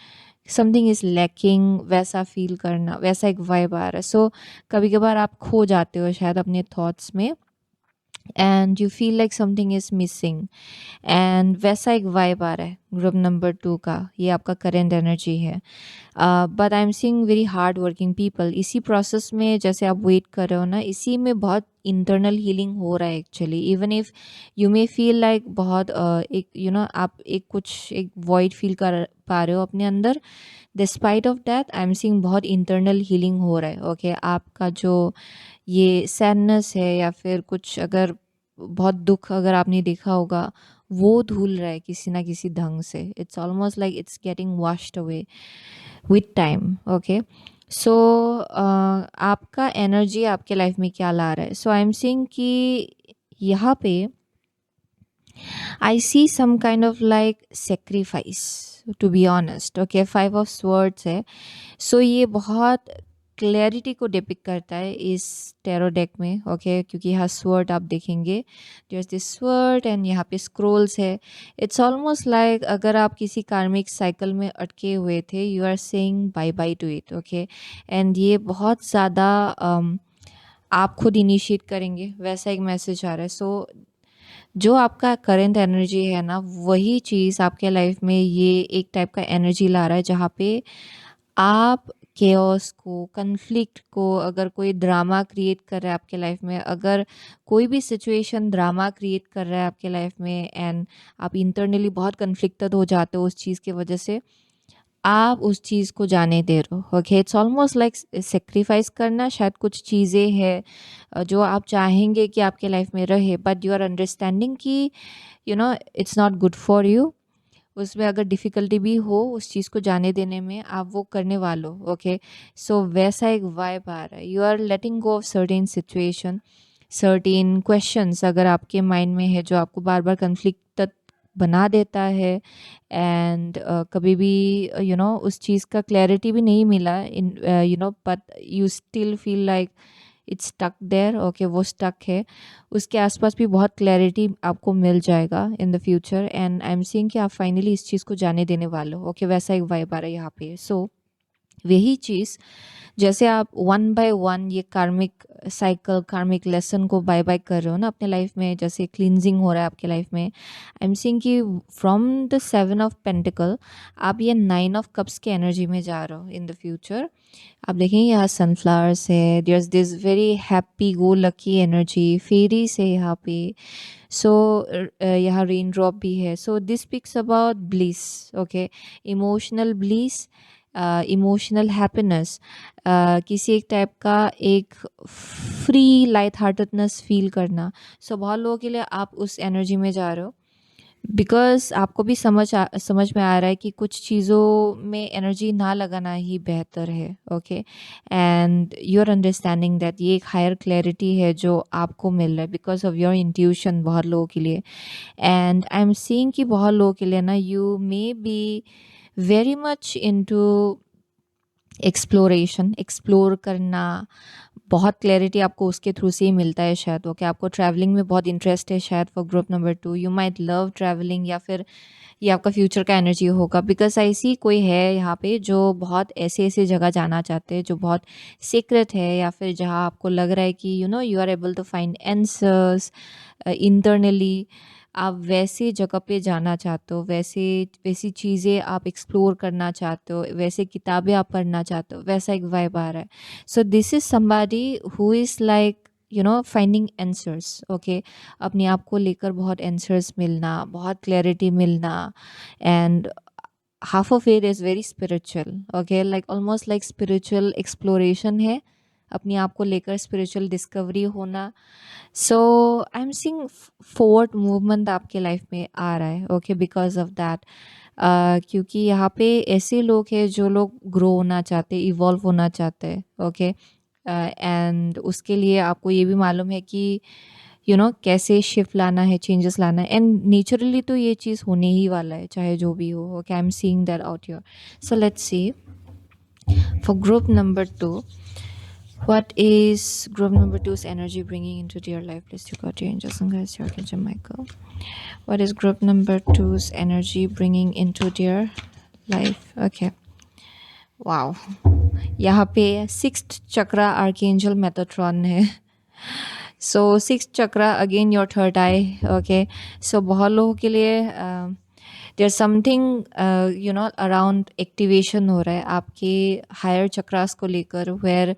समथिंग इज़ लैकिंग, वैसा फील करना, वैसा एक वाइब आ रहा है. सो कभी कभार आप खो जाते हो शायद अपने थॉट्स में, and you feel like something is missing, and वैसा एक वाइब आ रहा है ग्रुप नंबर 2 का. ये आपका करेंट एनर्जी है. But I am seeing very hard working people. इसी प्रोसेस में जैसे आप वेट कर रहे हो ना, इसी में बहुत इंटरनल हीलिंग हो रहा है actually. Even if you may feel like बहुत एक आप एक वॉइड फील कर पा रहे हो अपने अंदर, despite of that I am seeing बहुत इंटरनल हीलिंग हो रहा है. ओके, आपका जो ये सैडनेस है या फिर कुछ अगर बहुत दुख अगर आपने देखा होगा, वो धुल रहा है किसी ना किसी ढंग से. It's almost like it's getting washed away with time. Okay, so आपका एनर्जी आपके लाइफ में क्या ला रहा है? सो आई एम सीइंग कि यहाँ पे I see some kind of like sacrifice, to be honest. Okay, 5 of swords है. सो ये बहुत क्लैरिटी को डिपिक्ट करता है इस टैरो डेक में, ओके क्योंकि यहाँ स्वर्ड आप देखेंगे, there is this sword and यहाँ पे स्क्रोल्स है। इट्स ऑलमोस्ट लाइक अगर आप किसी कार्मिक साइकिल में अटके हुए थे, you are saying bye bye to it, okay. And ये बहुत ज़्यादा आप खुद इनिशिएट करेंगे, वैसा एक मैसेज आ रहा है। सो जो आपका करंट एनर्जी है ना, वही चीज़ आपके लाइफ में ये एक टाइप का एनर्जी ला रहा है जहाँ पे आप केओस को, कन्फ्लिक्ट को, अगर कोई ड्रामा क्रिएट कर रहा है आपके लाइफ में, अगर कोई भी सिचुएशन ड्रामा क्रिएट कर रहा है आपके लाइफ में एंड आप इंटरनली बहुत कन्फ्लिक्टेड हो जाते हो उस चीज़ की वजह से, आप उस चीज़ को जाने दे रहे हो, okay. It's almost like sacrifice करना। शायद कुछ चीज़ें हैं जो आप चाहेंगे कि आपके लाइफ में रहे, बट यू आर अंडरस्टैंडिंग कि you know it's not good for you. उसमें अगर डिफ़िकल्टी भी हो उस चीज़ को जाने देने में, आप वो करने वालों, ओके। सो वैसा एक वाइब आ रहा है। You are letting go of certain situation, certain questions अगर आपके माइंड में है जो आपको बार बार कन्फ्लिक्ट बना देता है, एंड कभी भी उस चीज़ का क्लैरिटी भी नहीं मिला in but you still feel like it's stuck there, okay. वो स्टक है, उसके आसपास भी बहुत क्लैरिटी आपको मिल जाएगा in the future, and I am seeing कि आप फाइनली इस चीज़ को जाने देने वाले हो, ओके। वैसा एक वाइब आ रहा है यहाँ पे। सो वही चीज़ जैसे आप वन बाय वन ये कार्मिक साइकिल, कार्मिक लेसन को बाय बाय कर रहे हो ना अपने लाइफ में, जैसे क्लींजिंग हो रहा है आपके लाइफ में, आई एम सीइंग कि फ्रॉम द 7 ऑफ पेंटिकल आप ये 9 ऑफ कप्स के एनर्जी में जा रहे हो इन द फ्यूचर। आप देखेंगे यहाँ सनफ्लावर्स है, there is this very happy go lucky energy, fairies है यहाँ पे। सो यहाँ रेन ड्रॉप भी है। So this speaks about bliss, okay, emotional bliss, emotional happiness, किसी एक टाइप का एक फ्री लाइट हार्टेडनेस फील करना। सो बहुत लोगों के लिए आप उस एनर्जी में जा रहे हो, बिकॉज आपको भी समझ में आ रहा है कि कुछ चीज़ों में एनर्जी ना लगाना ही बेहतर है, okay. And you are understanding that ये एक हायर क्लैरिटी है जो आपको मिल रहा है बिकॉज ऑफ योर इंट्यूशन बहुत लोगों के लिए। एंड आई एम सीइंग कि बहुत लोगों के लिए ना you may be very much into exploration, explore करना, बहुत क्लैरिटी आपको उसके थ्रू से ही मिलता है शायद, ओके। आपको ट्रैवलिंग में बहुत इंटरेस्ट है शायद for group number 2, you might love travelling, या फिर ये आपका फ्यूचर का एनर्जी होगा, बिकॉज ऐसी कोई है यहाँ पे जो बहुत ऐसे ऐसे जगह जाना चाहते हैं जो बहुत सीक्रेट है, या फिर जहाँ आपको लग रहा है कि you are able to find answers internally. आप वैसे जगह पे जाना चाहते हो, वैसी चीज़ें आप एक्सप्लोर करना चाहते हो, वैसे किताबें आप पढ़ना चाहते हो, वैसा एक वाइब आ रहा है। So this is somebody who is like finding answers, okay. अपने आप को लेकर बहुत आंसर्स मिलना, बहुत क्लैरिटी मिलना, and half of it is very spiritual, okay, like almost like spiritual exploration है, अपने आप को लेकर स्पिरिचुअल डिस्कवरी होना। So I am seeing forward movement आपके लाइफ में आ रहा है, ओके, बिकॉज ऑफ दैट। क्योंकि यहाँ पे ऐसे लोग हैं जो लोग ग्रो होना चाहते हैं, इवॉल्व होना चाहते हैं, ओके। एंड उसके लिए आपको ये भी मालूम है कि कैसे शिफ्ट लाना है, चेंजेस लाना है, एंड नेचुरली तो ये चीज़ होने ही वाला है चाहे जो भी हो, okay. I am seeing that out your. So let's see for group number 2, what is group number 2's energy bringing into your life? Please take out your angels and guides, your archangel Michael. What is group number 2's energy bringing into their life? Okay. Wow. यहाँ पे 6th चक्रा आर्कएंजल मेटाट्रॉन है। So 6th chakra again your third eye, okay. So बहुत लोगों के लिए देयर समथिंग अराउंड एक्टिवेशन हो रहा है आपके हायर चक्रास को लेकर, वेयर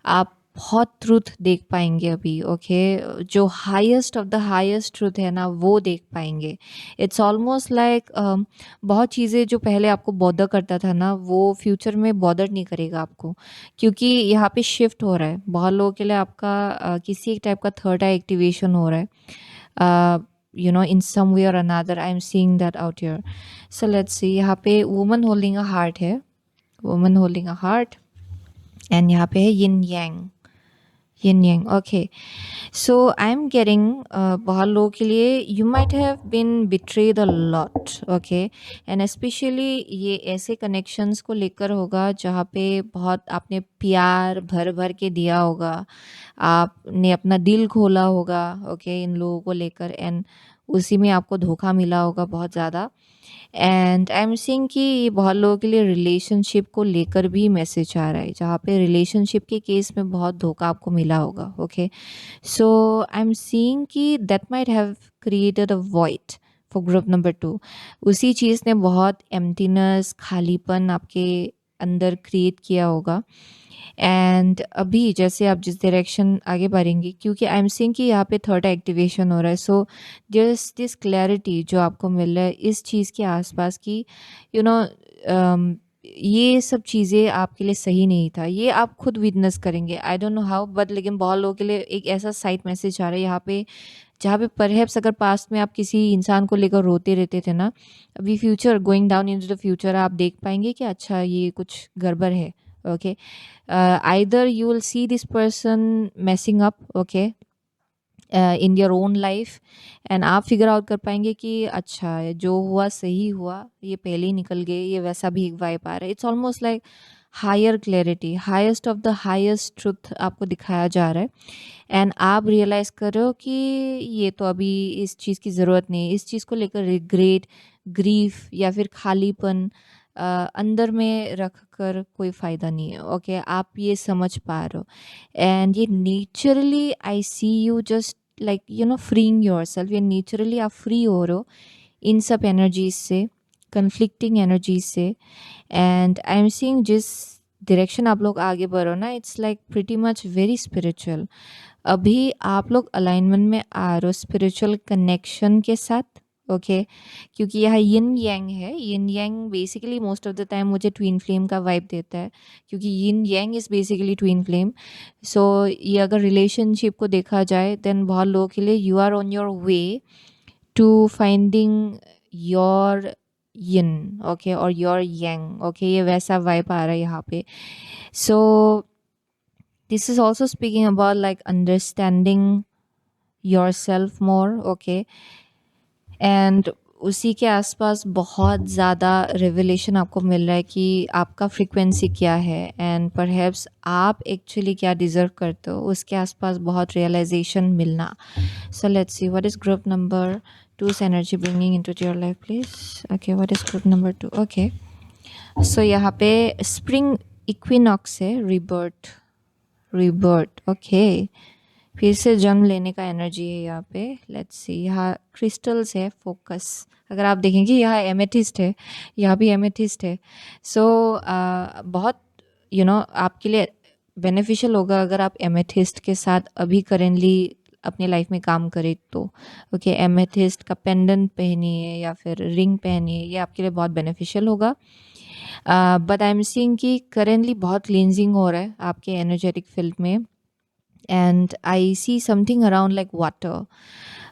आप बहुत ट्रूथ देख पाएंगे अभी, ओके। जो highest of the highest truth है ना, वो देख पाएंगे। इट्स ऑलमोस्ट लाइक बहुत चीज़ें जो पहले आपको बॉदर करता था ना, वो फ्यूचर में बॉदर नहीं करेगा आपको, क्योंकि यहाँ पे शिफ्ट हो रहा है। बहुत लोगों के लिए आपका किसी एक टाइप का थर्ड आई एक्टिवेशन हो रहा है, in some way or another. I am seeing that out here. So let's see, यहाँ पे woman holding a heart है, woman holding a heart, and यहाँ पे है yin yang, okay. So I'm getting बहुत लोगों के लिए you might have been betrayed a lot, okay, and especially ये ऐसे connections को लेकर होगा जहाँ पे बहुत आपने प्यार भर भर के दिया होगा, आपने अपना दिल खोला होगा, ओके, इन लोगों को लेकर, एंड उसी में आपको धोखा मिला होगा बहुत ज़्यादा। एंड आई एम सीइंग कि ये बहुत लोगों के लिए रिलेशनशिप को लेकर भी मैसेज आ रहा है, जहाँ पे रिलेशनशिप के केस में बहुत धोखा आपको मिला होगा, okay. So I am seeing कि that might have created a void for group number 2। उसी चीज़ ने बहुत एम्प्टीनेस, खालीपन आपके अंदर क्रिएट किया होगा। एंड अभी जैसे आप जिस डायरेक्शन आगे बढ़ेंगे, क्योंकि आई एम सीइंग कि यहाँ पे थर्ड एक्टिवेशन हो रहा है, सो जस्ट दिस क्लैरिटी जो आपको मिल रहा है इस चीज़ के आसपास की, यू नो, ये सब चीज़ें आपके लिए सही नहीं था, ये आप खुद विटनेस करेंगे, आई डोंट नो हाउ, बट लेकिन बहुत लोगों के लिए एक ऐसा साइड मैसेज आ रहा है यहाँ पे, जहाँ पे परहैप्स अगर पास्ट में आप किसी इंसान को लेकर रोते रहते थे ना, अभी future, going down into the future, आप देख पाएंगे कि अच्छा ये कुछ गड़बड़ है, okay. either you will see this person messing up, okay, in your own life, and आप फिगर आउट कर पाएंगे कि अच्छा जो हुआ सही हुआ, ये पहले ही निकल गए, ये वैसा भी एक वाइब आ रहा है। It's almost like higher clarity, highest of the highest truth आपको दिखाया जा रहा है, एंड आप रियलाइज़ कर रहे हो कि ये तो अभी इस चीज़ की ज़रूरत नहीं है, इस चीज़ को लेकर रिग्रेट, ग्रीफ या फिर खालीपन अंदर में रख कर कोई फ़ायदा नहीं है, ओके। आप ये समझ पा रहे हो, एंड ये naturally I see you just like you know freeing yourself, ये नेचुरली आप फ्री हो रहे हो इन सब एनर्जीज से, कन्फ्लिक्टिंग एनर्जीज से। एंड आई एम सीइंग जिस डायरेक्शन आप लोग आगे बढ़ो ना, it's like pretty much very spiritual. अभी आप लोग अलाइनमेंट में आ रहे हो स्पिरिचुअल कनेक्शन के साथ, ओके, क्योंकि यह यिन यांग है। Yin yang basically most of the time मुझे ट्विन फ्लेम का वाइब देता है, क्योंकि yin yang is basically twin flame. So ये अगर रिलेशनशिप को देखा जाए, देन बहुत लोगों के लिए you are on your way to finding your yin, okay, और योर यांग, ओके, ये वैसा वाइब आ रहा है यहाँ पे। सो this is also speaking about like understanding yourself more, okay, and उसी के आसपास बहुत ज़्यादा रिवलेशन आपको मिल रहा है कि आपका फ्रीक्वेंसी क्या है, एंड परहैप्स आप एक्चुअली क्या डिज़र्व करते हो, उसके आसपास बहुत रियलाइजेशन मिलना। So let's see what is group number 2's energy bringing into your life please. Okay, what is group number 2? Okay, so यहाँ पे स्प्रिंग इक्विनॉक्स है, रिबर्थ, ओके, फिर से जन्म लेने का एनर्जी है यहाँ पे। लेट्स सी, यहाँ क्रिस्टल्स है, फोकस, अगर आप देखेंगे यहाँ एमेथिस्ट है, यहाँ भी एमेथिस्ट है। सो बहुत आपके लिए बेनिफिशियल होगा अगर आप एमेथिस्ट के साथ अभी करेंटली अपने लाइफ में काम करें तो, ओके। एमेथिस्ट का पेंडेंट पहनिए या फिर रिंग पहनिए, ये आपके लिए बहुत बेनिफिशियल होगा। बट आई एम सीइंग कि करेंटली बहुत क्लींजिंग हो रहा है आपके एनर्जेटिक फील्ड में, and I see something around like water,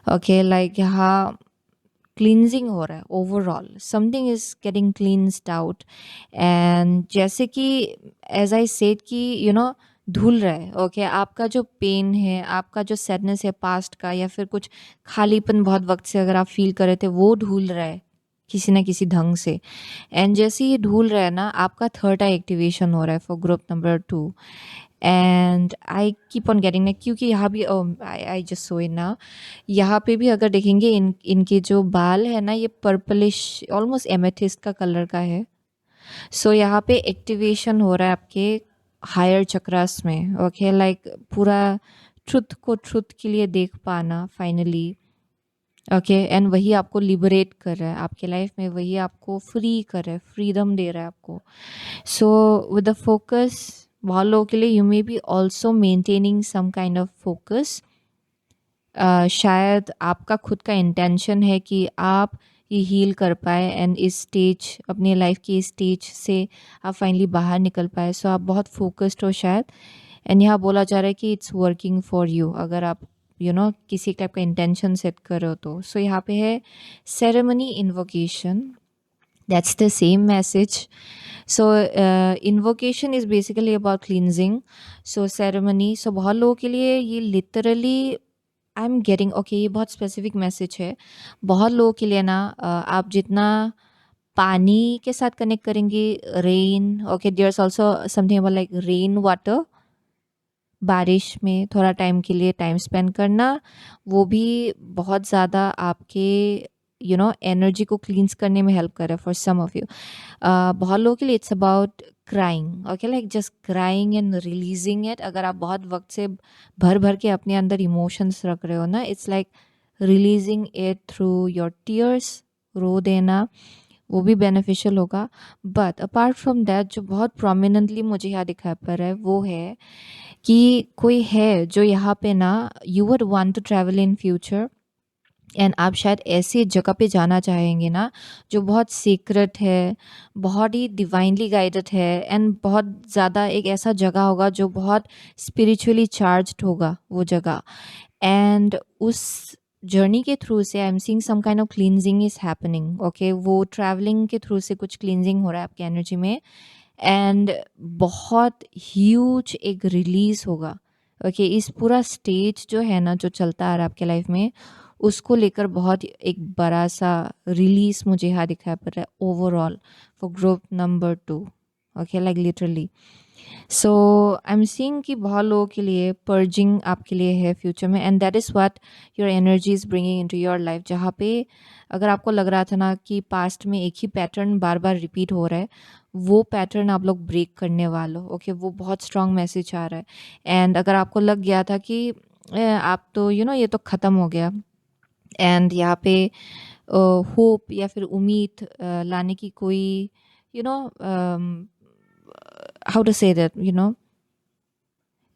okay, like यहाँ cleansing हो रहा है, overall something is getting cleansed out, and जैसे कि as I said कि धुल रहा है, ओके, आपका जो पेन है, आपका जो सैडनेस है पास्ट का, या फिर कुछ खालीपन बहुत वक्त से अगर आप फील कर रहे थे, वो धुल रहा है किसी ना किसी ढंग से। एंड जैसे ये धुल रहा है ना, आपका थर्ड आई एक्टिवेशन हो रहा है for group number 2, and I keep on getting neck, क्योंकि यहाँ भी आई जस्ट सो इन ना, यहाँ पे भी अगर देखेंगे इनके जो बाल है ना, ये पर्पलिश ऑलमोस्ट एमेथिस्ट का कलर का है। सो यहाँ पे एक्टिवेशन हो रहा है आपके हायर चक्रास में, ओके, लाइक पूरा ट्रुथ को ट्रुथ के लिए देख पाना फाइनली, ओके, एंड वही आपको लिबरेट कर रहा है आपके लाइफ में, वही आपको फ्री कर रहा है, फ्रीडम दे रहा है आपको। सो विद द फोकस, बहुत लोगों के लिए you may be also maintaining some kind of focus. शायद आपका खुद का इंटेंशन है कि आप ये हील कर पाए, एंड इस स्टेज, अपनी लाइफ की इस स्टेज से आप फाइनली बाहर निकल पाए। सो आप बहुत फोकस्ड हो शायद, एंड यहाँ बोला जा रहा है कि इट्स वर्किंग फॉर यू, अगर आप किसी टाइप का इंटेंशन सेट करो तो। सो यहाँ पे है ceremony invocation, that's the same message. So invocation is basically about cleansing, so ceremony, so बहुत लोगों के लिए ये literally I am getting, okay, ये बहुत स्पेसिफिक मैसेज है बहुत लोगों के लिए ना। आप जितना पानी के साथ कनेक्ट करेंगे, rain, okay, there's also something about like rain water, बारिश में थोड़ा टाइम के लिए टाइम स्पेंड करना, वो भी बहुत ज़्यादा आपके एनर्जी को क्लींस करने में हेल्प कर रहा है फॉर सम ऑफ यू। बहुत लोगों के लिए it's about crying, okay, like just crying and releasing it. अगर आप बहुत वक्त से भर भर के अपने अंदर इमोशंस रख रहे हो ना, it's like releasing it through your tears, रो देना, वो भी बेनिफिशियल होगा। बट अपार्ट फ्रॉम दैट, जो बहुत प्रोमिनेंटली मुझे यहाँ दिखाई पड़ रहा है वो है कि कोई है जो यहाँ पे ना, you would want to travel in future and आप शायद ऐसी जगह पे जाना चाहेंगे ना जो बहुत सीक्रेट है, बहुत ही डिवाइनली गाइडेड है, एंड बहुत ज़्यादा एक ऐसा जगह होगा जो बहुत स्पिरिचुअली चार्ज्ड होगा वो जगह। एंड उस जर्नी के थ्रू से I am seeing some kind of cleansing is happening, okay, वो ट्रैवलिंग के थ्रू से कुछ क्लींजिंग हो रहा है आपकी एनर्जी में, एंड बहुत ह्यूज एक रिलीज होगा, ओके। इस पूरा स्टेज जो है ना, जो चलता आ रहा है आपके लाइफ में, उसको लेकर बहुत एक बड़ा सा रिलीज मुझे यहाँ दिखाई पड़ रहा है overall for group number 2, okay, like literally. So I am seeing कि बहुत लोगों के लिए पर्जिंग आपके लिए है फ्यूचर में, and that is what your energy is bringing into your life. जहाँ पे अगर आपको लग रहा था ना कि पास्ट में एक ही पैटर्न बार बार रिपीट हो रहा है, वो पैटर्न आप लोग ब्रेक करने वाले हो, ओके, वो बहुत स्ट्रांग मैसेज आ रहा है। एंड अगर आपको लग गया था कि आप तो ये तो ख़त्म हो गया, एंड यहाँ पे होप या फिर उम्मीद लाने की कोई you know how to say that,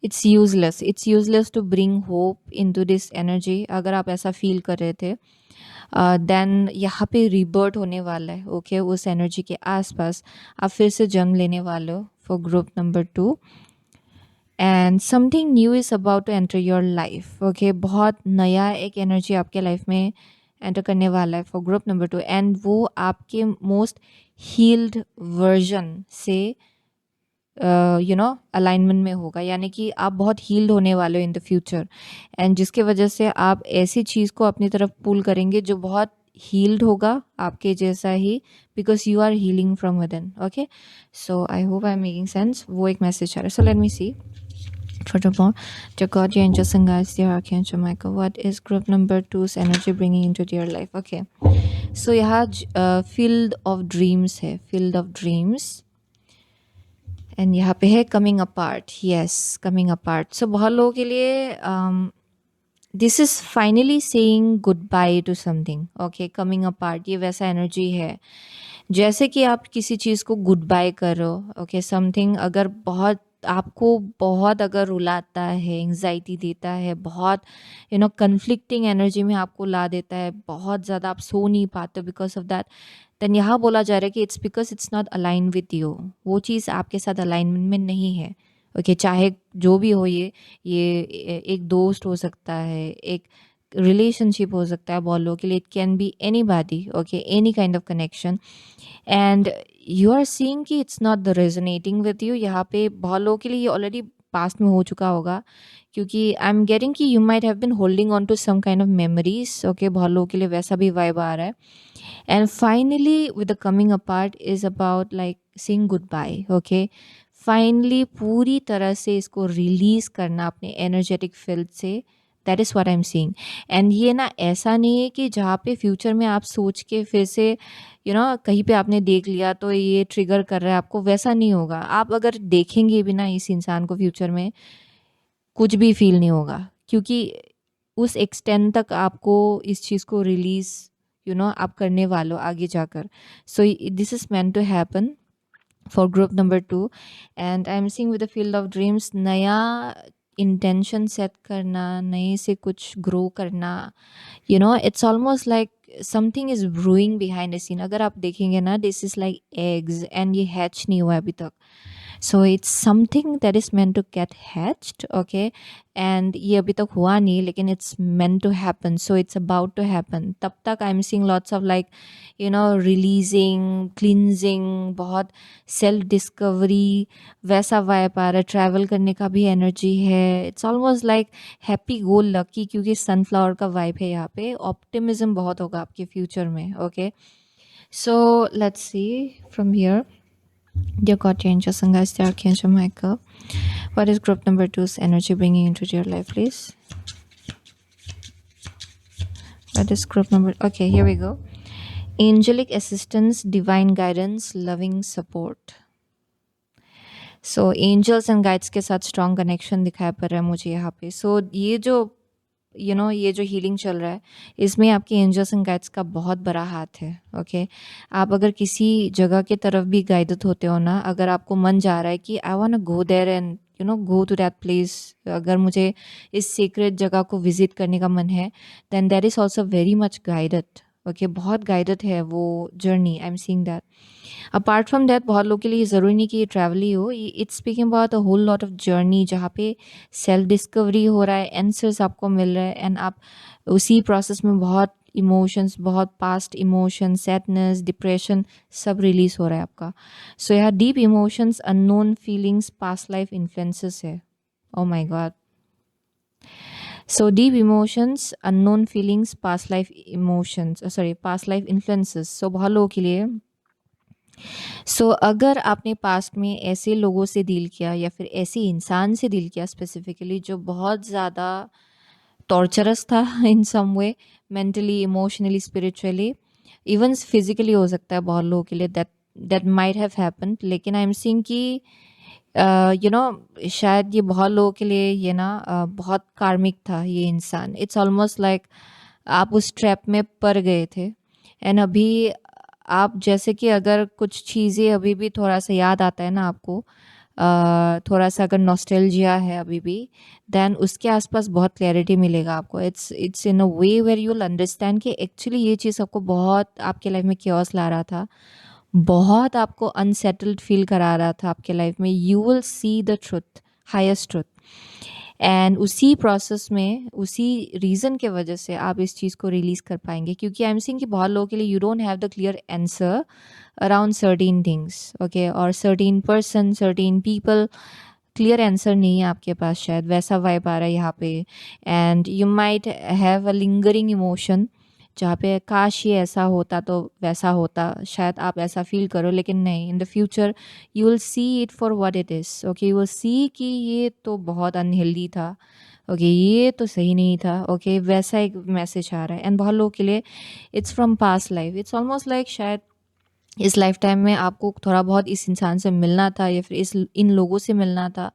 it's useless to bring hope into this energy, अगर आप ऐसा फील कर रहे थे, देन यहाँ पे रिबर्थ होने वाला है, ओके, उस एनर्जी के आसपास आप फिर से जन्म लेने वाले हो for group number 2, and something new is about to enter your life, okay. बहुत नया एक एनर्जी आपके लाइफ में एंटर करने वाला है फॉर ग्रुप नंबर 2, एंड वो आपके मोस्ट हील्ड वर्जन से अलाइनमेंट में होगा, यानी कि आप बहुत हील्ड होने वाले हो इन द फ्यूचर, एंड जिसके वजह से आप ऐसी चीज़ को अपनी तरफ पुल करेंगे जो बहुत हील्ड होगा आपके जैसा ही, because you are healing from within, okay. So I hope I am making sense, वो एक मैसेज आ रहा है। So let me see furthermore, dear God, your angels and guides, dear Archangel Michael, what is group number 2's energy bringing into your life? Okay, so यहाँ field of dreams है, field of dreams, एंड यहाँ पे है coming apart, yes, coming apart. So बहुत लोगों के लिए this is finally saying good bye to something, okay. Coming apart ये वैसा एनर्जी है जैसे कि आप किसी चीज़ को गुड बाय करो, ओके, समथिंग अगर बहुत आपको बहुत अगर रुलाता है, एंग्जाइटी देता है, बहुत कन्फ्लिक्टिंग एनर्जी में आपको ला देता है, बहुत ज़्यादा आप सो नहीं पाते बिकॉज ऑफ दैट, देन यहाँ बोला जा रहा है कि it's because it's not align with you, वो चीज़ आपके साथ अलाइनमेंट में नहीं है, ओके। चाहे जो भी हो, ये एक दोस्त हो सकता है, एक रिलेशनशिप हो सकता है, बहुत लोगों के लिए it can be any body, okay, any kind of connection, and you are seeing कि it's not the resonating with you. यहाँ पे बहुत लोगों के लिए ये ऑलरेडी पास्ट में हो चुका होगा, क्योंकि आई एम गेटिंग कि you might have been holding on to some kind of memories, okay, बहुत लोगों के लिए वैसा भी वाइब आ रहा है। And finally with the coming apart is about like saying good bye, okay. Finally पूरी तरह से इसको रिलीज करना अपने एनर्जेटिक फील्ड से, that is what I am seeing. And ये ना ऐसा नहीं है कि जहाँ पे फ्यूचर में आप सोच के फिर से कहीं पे आपने देख लिया तो ये ट्रिगर कर रहा है आपको, वैसा नहीं होगा। आप अगर देखेंगे भी ना इस इंसान को फ्यूचर में, कुछ भी फील नहीं होगा, क्योंकि उस एक्सटेंड तक आपको इस चीज़ को रिलीज आप करने वालों आगे जाकर। So this is meant to happen for group number 2, and I am seeing with the field of dreams, नया इंटेंशन सेट करना, नए से कुछ ग्रो करना, it's almost like something is brewing behind the scene. अगर आप देखेंगे ना, this is like eggs, and ये हैच नहीं हुआ अभी तक, so it's something that is meant to get hatched, okay. And ये अभी तक हुआ नहीं, लेकिन it's meant to happen, so it's about to happen. तब तक I am seeing lots of like releasing, cleansing, बहुत सेल्फ डिस्कवरी, वैसा वाइब आ रहा है। ट्रैवल करने का भी एनर्जी है, it's almost like happy go lucky, क्योंकि सनफ्लावर का वाइब है यहाँ पे। ऑप्टिमिज्म बहुत होगा आपके फ्यूचर में, okay. So let's see from here. Dear God, dear angels and guides, dear Archangel Michael, what is group number 2's energy bringing into your life, please? What is group number? Okay, here we go. Angelic assistance, divine guidance, loving support. So angels and guides के साथ स्ट्रॉन्ग कनेक्शन दिखाई पड़ रहा है मुझे यहाँ पे. सो ये जो ये जो हीलिंग चल रहा है, इसमें आपके एंजल्स एंड गाइड्स का बहुत बड़ा हाथ है. ओके, आप अगर किसी जगह की तरफ भी गाइडेड होते हो ना, अगर आपको मन जा रहा है कि I want to go there and go to that place, अगर मुझे इस सीक्रेट जगह को विजिट करने का मन है, then that is also very much guided. Okay, बहुत गाइडेड है वो journey. I am seeing that. Apart from that, बहुत लोग के लिए ज़रूरी नहीं कि ये ट्रैवल ही हो. It's speaking about a whole lot of journey, जहाँ पे सेल्फ डिस्कवरी हो रहा है, आंसर्स आपको मिल रहा है, एंड आप उसी प्रोसेस में बहुत इमोशंस, बहुत पास्ट इमोशन, सैडनेस, डिप्रेशन, सब रिलीज हो रहा है आपका. सो यहाँ deep emotions, unknown feelings, past life influences है. Oh my God. So deep emotions, unknown feelings, past life emotions, past life influences. So बहुत लोगों के लिए. अगर आपने पास्ट में ऐसे लोगों से डील किया या फिर ऐसे इंसान से डील किया स्पेसिफिकली जो बहुत ज़्यादा टॉर्चरस था in some way, mentally, emotionally, spiritually, even physically हो सकता है बहुत लोगों के लिए, दैट माइट हैव हैपेंड. लेकिन आई एम सीइंग कि शायद ये बहुत लोगों के लिए ये ना बहुत कार्मिक था ये इंसान. इट्स ऑलमोस्ट लाइक आप उस ट्रैप में पड़ गए थे, एंड अभी आप जैसे कि अगर कुछ चीज़ें अभी भी थोड़ा सा याद आता है ना आपको, थोड़ा सा अगर नॉस्टैल्जिया है अभी भी, देन उसके आसपास बहुत क्लैरिटी मिलेगा आपको. It's in a way where you will understand कि एक्चुअली ये चीज़ आपको बहुत आपके लाइफ में क्योस ला रहा था, बहुत आपको अनसेटल्ड फील करा रहा था आपके लाइफ में. You will see the truth, highest truth, and उसी प्रोसेस में, उसी रीज़न के वजह से आप इस चीज़ को रिलीज़ कर पाएंगे. क्योंकि आई एम सीइंग कि बहुत लोगों के लिए you don't have the clear answer around certain things, okay, और certain person, certain people, clear answer नहीं है आपके पास. शायद वैसा वाइब आ रहा है यहाँ पे. And you might have a lingering emotion जहाँ पे काश ये ऐसा होता तो वैसा होता, शायद आप ऐसा फील करो. लेकिन नहीं, इन the future you will see it for what it is. Okay, you will see कि ये तो बहुत अनहेल्दी था. ओके, ये तो सही नहीं था. ओके, वैसा एक मैसेज आ रहा है. एंड बहुत लोगों के लिए it's from past life. It's almost like शायद इस लाइफ टाइम में आपको थोड़ा बहुत इस इंसान से मिलना था या फिर इन लोगों से मिलना था,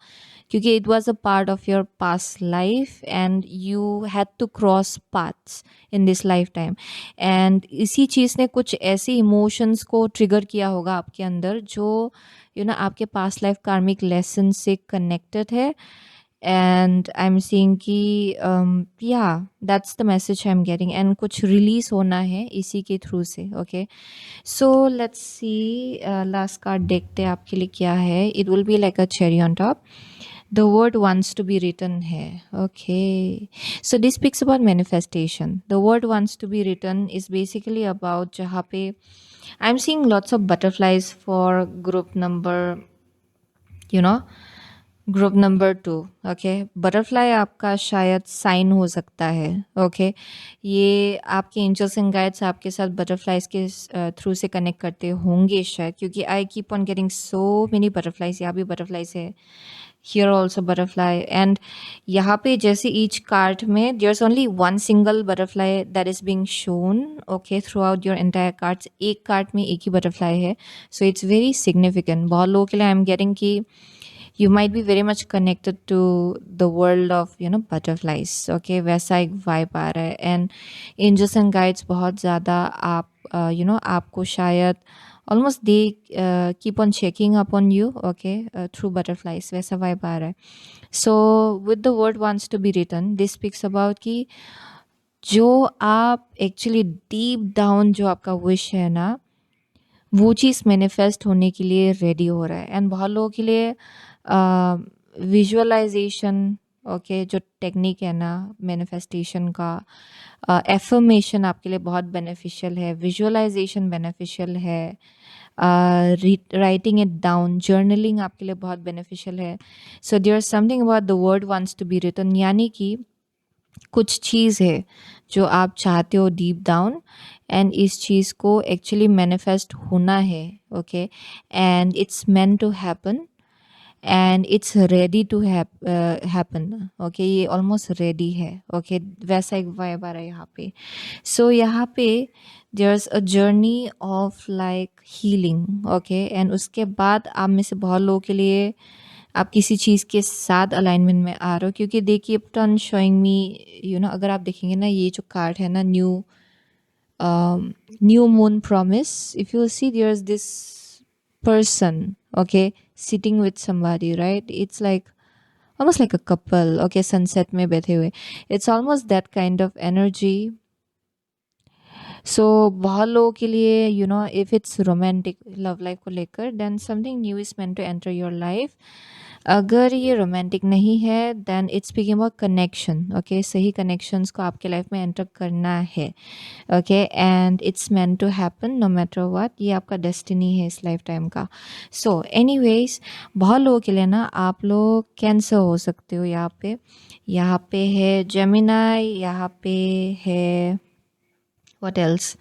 क्योंकि it was a part of your past life and you had to cross paths in this lifetime. एंड इसी चीज़ ने कुछ ऐसे इमोशंस को ट्रिगर किया होगा आपके अंदर जो आपके पास्ट लाइफ कार्मिक लेसन से कनेक्टेड है. एंड आई एम सीइंग कि या that's the message I am getting, and कुछ रिलीज होना है इसी के थ्रू से. Okay, so let's C, last card देखते हैं आपके लिए क्या है. It will be like a cherry on top. The word wants to be written है. Okay, so this speaks about manifestation. The word wants to be written is basically about जहाँ पे I'm seeing lots of butterflies for group number, group number 2. Okay, butterfly आपका शायद साइन हो सकता है. ओके, ये आपके एंजल्स एंड गाइड्स आपके साथ बटरफ्लाइज के थ्रू से कनेक्ट करते होंगे शायद, क्योंकि आई keep on getting so many butterflies. यहाँ भी बटरफ्लाइज है, हियर ऑल्सो बटरफ्लाई. एंड यहाँ पे जैसे ईच कार्ड में there is only one single butterfly that is being shown. Okay, throughout your entire cards एक कार्ड में एक ही बटरफ्लाई है. So it's very significant. बहुत लोगों के लिए आई एम गेटिंग कि you might be very much connected to the world of butterflies. Okay, वैसा एक vibe आ रहा है. and angels and guides बहुत ज़्यादा आप आपको शायद almost they keep on checking up on you. Okay, through butterflies, वैसा vibe आ रहा है. so with the word wants to be written, this speaks about कि जो आप actually deep down जो आपका wish है ना, वो चीज़ मैनिफेस्ट होने के लिए रेडी हो रहा है. एंड बहुत लोगों के लिए विजुअलाइजेशन, ओके, जो टेक्निक है ना मैनिफेस्टेशन का, एफर्मेशन आपके लिए बहुत बेनिफिशियल है, विजुअलाइजेशन बेनिफिशियल है, राइटिंग इट डाउन, जर्नलिंग आपके लिए बहुत बेनिफिशियल है. So there is something about the word wants to be written, यानी कि कुछ चीज़ है जो आप चाहते हो डीप डाउन, एंड इस चीज़ को एक्चुअली मैनिफेस्ट होना है, okay, and it's meant to happen, and it's ready to happen, okay, ये ऑलमोस्ट रेडी है, ओके, वैसा एक वाइब आ रहा है यहाँ पे। सो यहाँ पे there's a journey of like healing, okay, and उसके बाद आप में से बहुत लोगों के लिए आप किसी चीज़ के साथ अलाइनमेंट में आ रहे हो, क्योंकि देखिए turn showing me, you know, अगर आप देखेंगे ना, ये जो कार्ड है ना, new moon promise, if you see there is this person, okay, sitting with somebody, right? It's like almost like a couple, okay, sunset में बैठे हुए, it's almost that kind of energy. So बहुत लोगों के लिए, you know, if it's romantic love life को लेकर, then something new is meant to enter your life. अगर ये रोमांटिक नहीं है, then it's speaking about connection, okay, सही कनेक्शंस को आपके लाइफ में एंटर करना है, okay, and it's meant to happen no matter what, ये आपका डेस्टिनी है इस लाइफ टाइम का। सो एनीवेज, बहुत लोगों के लिए ना आप लोग कैंसर हो सकते हो, यहाँ पे है जेमिनाई, यहाँ पे है व्हाट एल्स,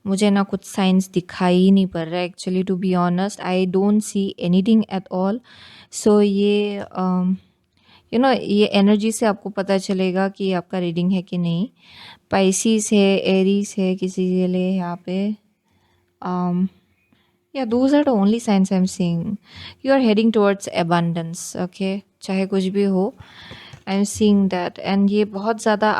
मुझे ना कुछ साइंस दिखाई ही नहीं पड़ रहा है actually, to be honest I don't see anything at all. So ये यू नो, ये एनर्जी से आपको पता चलेगा कि आपका रीडिंग है कि नहीं। पाइसिस है, एरीज है किसी के लिए यहाँ पे, या those are the only signs I am seeing. You are heading towards abundance, okay, चाहे कुछ भी हो, I am seeing that, and ये बहुत ज़्यादा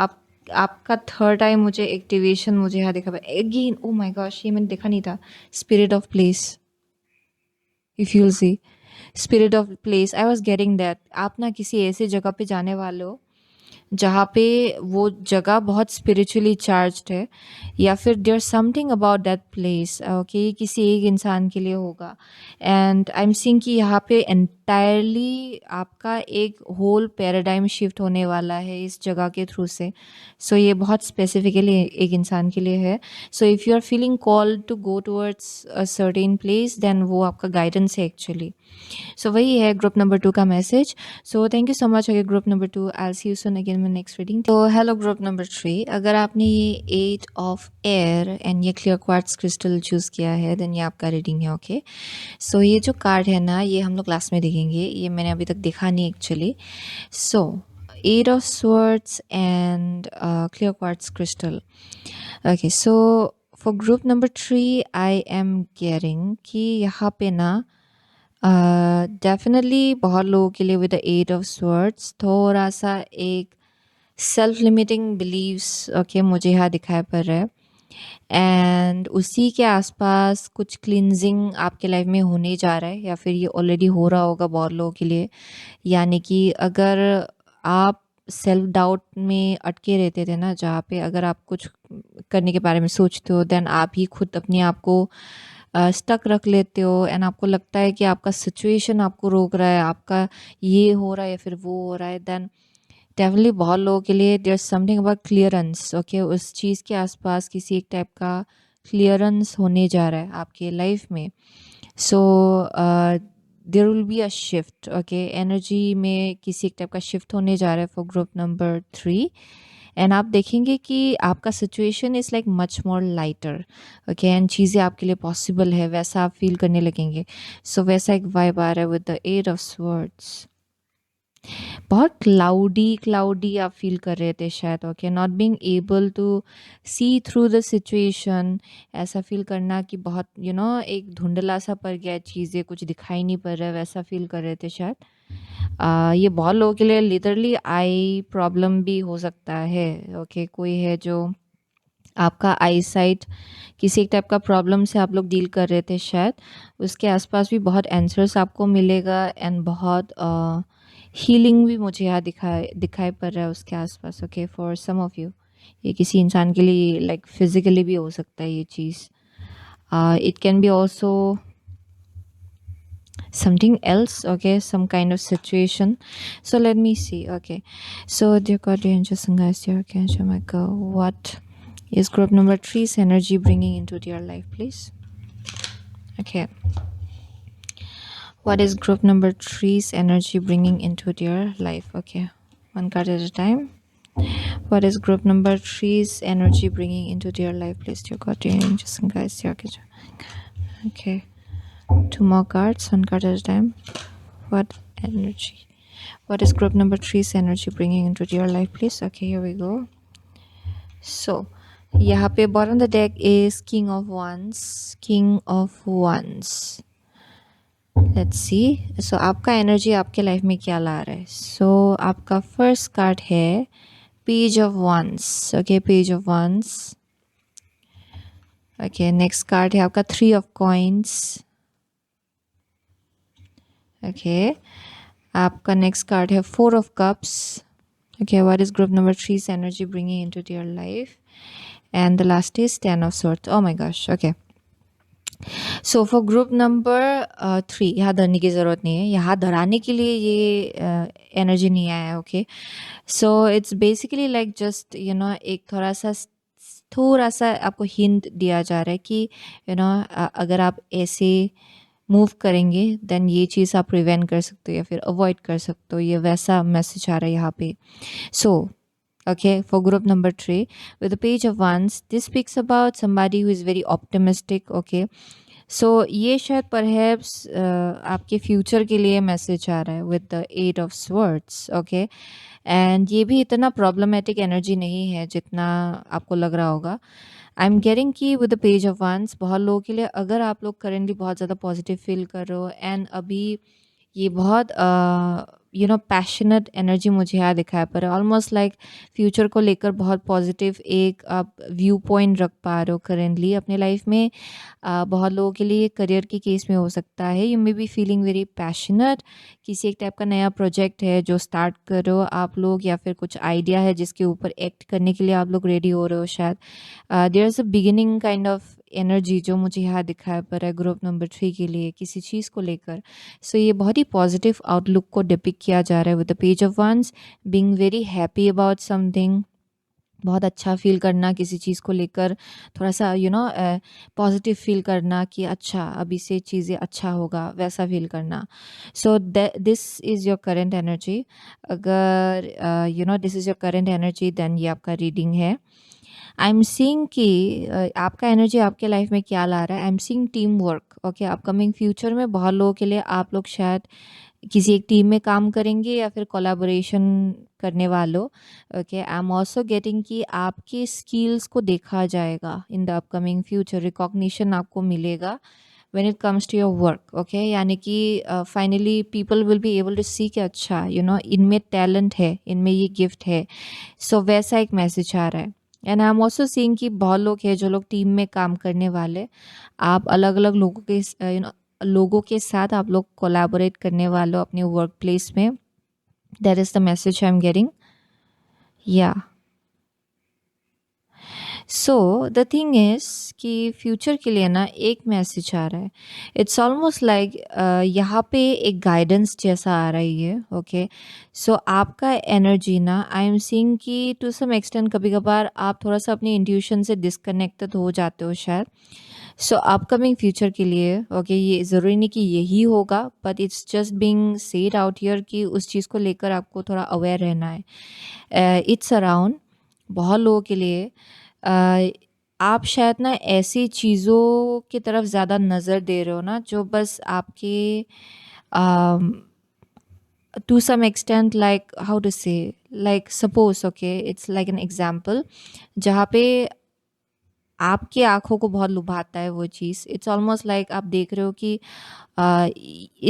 आपका थर्ड टाइम मुझे एक्टिवेशन मुझे यहाँ देखा अगेन, ओ माय गॉश, ये मैंने देखा नहीं था, spirit of place, if you will see spirit of place, I was getting that, आप ना किसी ऐसे जगह पे जाने वाले हो जहाँ पे वो जगह बहुत स्पिरिचुअली चार्ज्ड है, या फिर there something about that place, okay, ये किसी एक इंसान के लिए होगा, एंड आई एम सीइंग कि यहाँ पे एंटायरली आपका एक होल पैराडाइम शिफ्ट होने वाला है इस जगह के थ्रू से। सो ये बहुत स्पेसिफिकली एक इंसान के लिए है। So if you are feeling called to go towards a certain place, then वो आपका गाइडेंस है एक्चुअली। सो वही है ग्रुप नंबर 2 का message. So thank you so much अगर group number 2, I will see you soon again in next reading. तो हेलो ग्रुप नंबर 3, अगर आपने ये 8 ऑफ एयर एंड ये क्लियर क्वार्ट्ज क्रिस्टल चूज़ किया है, देन ये आपका रीडिंग है, ओके। सो ये जो कार्ड है ना, ये हम लोग क्लास में देखेंगे, ये मैंने अभी तक देखा नहीं actually. So 8 of swords and clear quartz crystal. Okay, so for group number 3, I am getting कि यहाँ पे ना डेफिनेटली बहुत लोगों के लिए विद द 8 of swords थोड़ा सा एक सेल्फ लिमिटिंग बिलीव्स, ओके, मुझे यहाँ दिखाई पड़ रहा है, एंड उसी के आसपास कुछ क्लिनजिंग आपके लाइफ में होने जा रहा है, या फिर ये ऑलरेडी हो रहा होगा बहुत लोगों के लिए। यानी कि अगर आप सेल्फ डाउट में अटके रहते थे ना, जहाँ पे अगर आप कुछ करने के बारे में सोचते हो, देन आप ही खुद अपने आप को स्टक रख लेते हो, एंड आपको लगता है कि आपका सिचुएशन आपको रोक रहा है, आपका ये हो रहा है या फिर वो हो रहा है, देन डेफिनेटली बहुत लोगों के लिए there something about clearance, okay, उस चीज़ के आसपास किसी एक टाइप का क्लियरेंस होने जा रहा है आपके लाइफ में। So there will be a shift, okay, energy में किसी एक टाइप का शिफ्ट होने जा रहा है फॉर ग्रुप नंबर 3, एंड आप देखेंगे कि आपका situation is like much more lighter, okay, and चीज़ें आपके लिए पॉसिबल है, वैसा आप फील करने लगेंगे। सो वैसा एक वाइब आ रहा है विद द 8 of swords। बहुत क्लाउडी आप फील कर रहे थे शायद, okay, not being able to see through the situation, ऐसा फील करना कि बहुत यू नो एक धुंधला सा पड़ गया है, चीज़ें कुछ दिखाई नहीं पड़ रहा है, वैसा फील कर रहे थे शायद। ये बहुत लोगों के लिए लिटरली आई प्रॉब्लम भी हो सकता है, ओके, कोई है जो आपका आई साइट किसी एक टाइप का प्रॉब्लम से आप लोग डील कर रहे थे शायद, उसके आसपास भी बहुत आंसर्स आपको मिलेगा, एंड बहुत हीलिंग भी मुझे यहाँ दिखाई पड़ रहा है उसके आसपास, okay, for some of you ये किसी इंसान के लिए लाइक फिजिकली भी हो सकता है ये चीज़, it can be also something else, okay, some kind of situation. So let me see, okay, so dear God, dear angels and guides, dear archangel Michael, what is group number 3's energy bringing into their life, please? Okay, what is group number 3's energy bringing into their life? Okay, one card at a time. What is group number 3's energy bringing into their life? Please, dear God, dear angels and guides, dear archangels. Okay, 2 more cards, 1 card at a time. What energy? What is group number 3's energy bringing into your life, please? Okay, here we go. So, यहाँ पे bottom of the deck is King of Wands. King of Wands. Let's see. So, आपका energy आपके life में क्या ला रहा है? So, आपका first card है Page of Wands. Okay, Page of Wands. Okay, next card है आपका 3 of Coins. Okay, आपका next card है 4 of Cups. Okay, what is group number 3's energy bringing into your life? And the last is 10 of Swords. Oh my gosh, okay. So for group number 3, यहाँ डरने की ज़रूरत नहीं है, यहाँ डराने के लिए ये एनर्जी नहीं आया है. Okay, so it's basically like just you know एक थोड़ा सा आपको हिंट दिया जा रहा है कि यू नो अगर आप ऐसे मूव करेंगे देन ये चीज़ आप प्रिवेंट कर सकते हो या फिर अवॉइड कर सकते हो. ये वैसा मैसेज आ रहा है यहाँ पे. सो okay, for group number 3 with the Page of Wands, this speaks about somebody who is very optimistic. Okay, so ये शायद perhaps आपके फ्यूचर के लिए मैसेज आ रहा है with the 8 of Swords. Okay, and ये भी इतना प्रॉब्लमेटिक एनर्जी नहीं है जितना आपको लग रहा होगा. आई एम गेटिंग कि with the page of wands बहुत लोगों के लिए अगर आप लोग करेंटली बहुत ज़्यादा पॉजिटिव फील कर रहे हो एंड अभी ये बहुत यू नो पैशनेट एनर्जी मुझे यहाँ दिखाया पर ऑलमोस्ट लाइक फ्यूचर को लेकर बहुत पॉजिटिव एक आप व्यू पॉइंट रख पा रहे हो करेंटली अपने लाइफ में. बहुत लोगों के लिए करियर के केस में हो सकता है you may be feeling very passionate. किसी एक टाइप का नया प्रोजेक्ट है जो स्टार्ट कर रहे हो आप लोग या फिर कुछ आइडिया है जिसके ऊपर एक्ट करने के लिए आप लोग रेडी हो रहे हो शायद. There is a beginning kind of energy जो मुझे यहाँ दिखाया पर है ग्रुप नंबर 3 के लिए किसी चीज़ को लेकर. सो ये बहुत ही पॉजिटिव आउटलुक को डिपिक्ट किया जा रहा है with the page of wands. Being very happy about something, बहुत अच्छा फील करना किसी चीज़ को लेकर, थोड़ा सा यू नो पॉजिटिव फील करना कि अच्छा अभी से चीज़ें अच्छा होगा वैसा फील करना. So this is your current energy. अगर you know this is your current energy then ये आपका रीडिंग है. आई एम सीइंग कि आपका एनर्जी आपके लाइफ में क्या ला रहा है. I am seeing team work. Okay, upcoming future में बहुत लोगों के लिए आप लोग शायद किसी एक टीम में काम करेंगे या फिर कोलैबोरेशन करने वालों. Okay, I am also getting कि आपके स्किल्स को देखा जाएगा in the upcoming future. Recognition आपको मिलेगा when it comes to your work. okay, यानी कि finally people will be able to see कि अच्छा यू नो इनमें टैलेंट है, इनमें ये गिफ्ट है. सो वैसा एक मैसेज आ रहा है. And I am also seeing कि बहुत लोग हैं जो लोग टीम में काम करने वाले, आप अलग अलग लोगों के यू नो लोगों के साथ आप लोग कोलैबोरेट करने वाले हो अपने वर्क प्लेस में. That is the message I am getting. या सो द थिंग इज़ कि फ्यूचर के लिए ना एक मैसेज आ रहा है. इट्स ऑलमोस्ट लाइक यहाँ पे एक गाइडेंस जैसा आ रही है. ओके, सो आपका एनर्जी ना आई एम सीइंग कि टू सम एक्सटेंट कभी कभार आप थोड़ा सा अपनी इंट्यूशन से डिस्कनेक्टेड हो जाते हो शायद. सो अपकमिंग फ्यूचर के लिए ओके ये ज़रूरी नहीं कि यही होगा but it's just being said out here कि उस चीज़ को लेकर आपको थोड़ा अवेयर रहना है. इट्स अराउंड बहुत लोगों के लिए आप शायद ना ऐसी चीज़ों की तरफ ज़्यादा नज़र दे रहे हो ना जो बस आपके to some extent like how to say like suppose okay it's like an example जहाँ पे आपकी आँखों को बहुत लुभाता है वो चीज़. इट्स ऑलमोस्ट लाइक आप देख रहे हो कि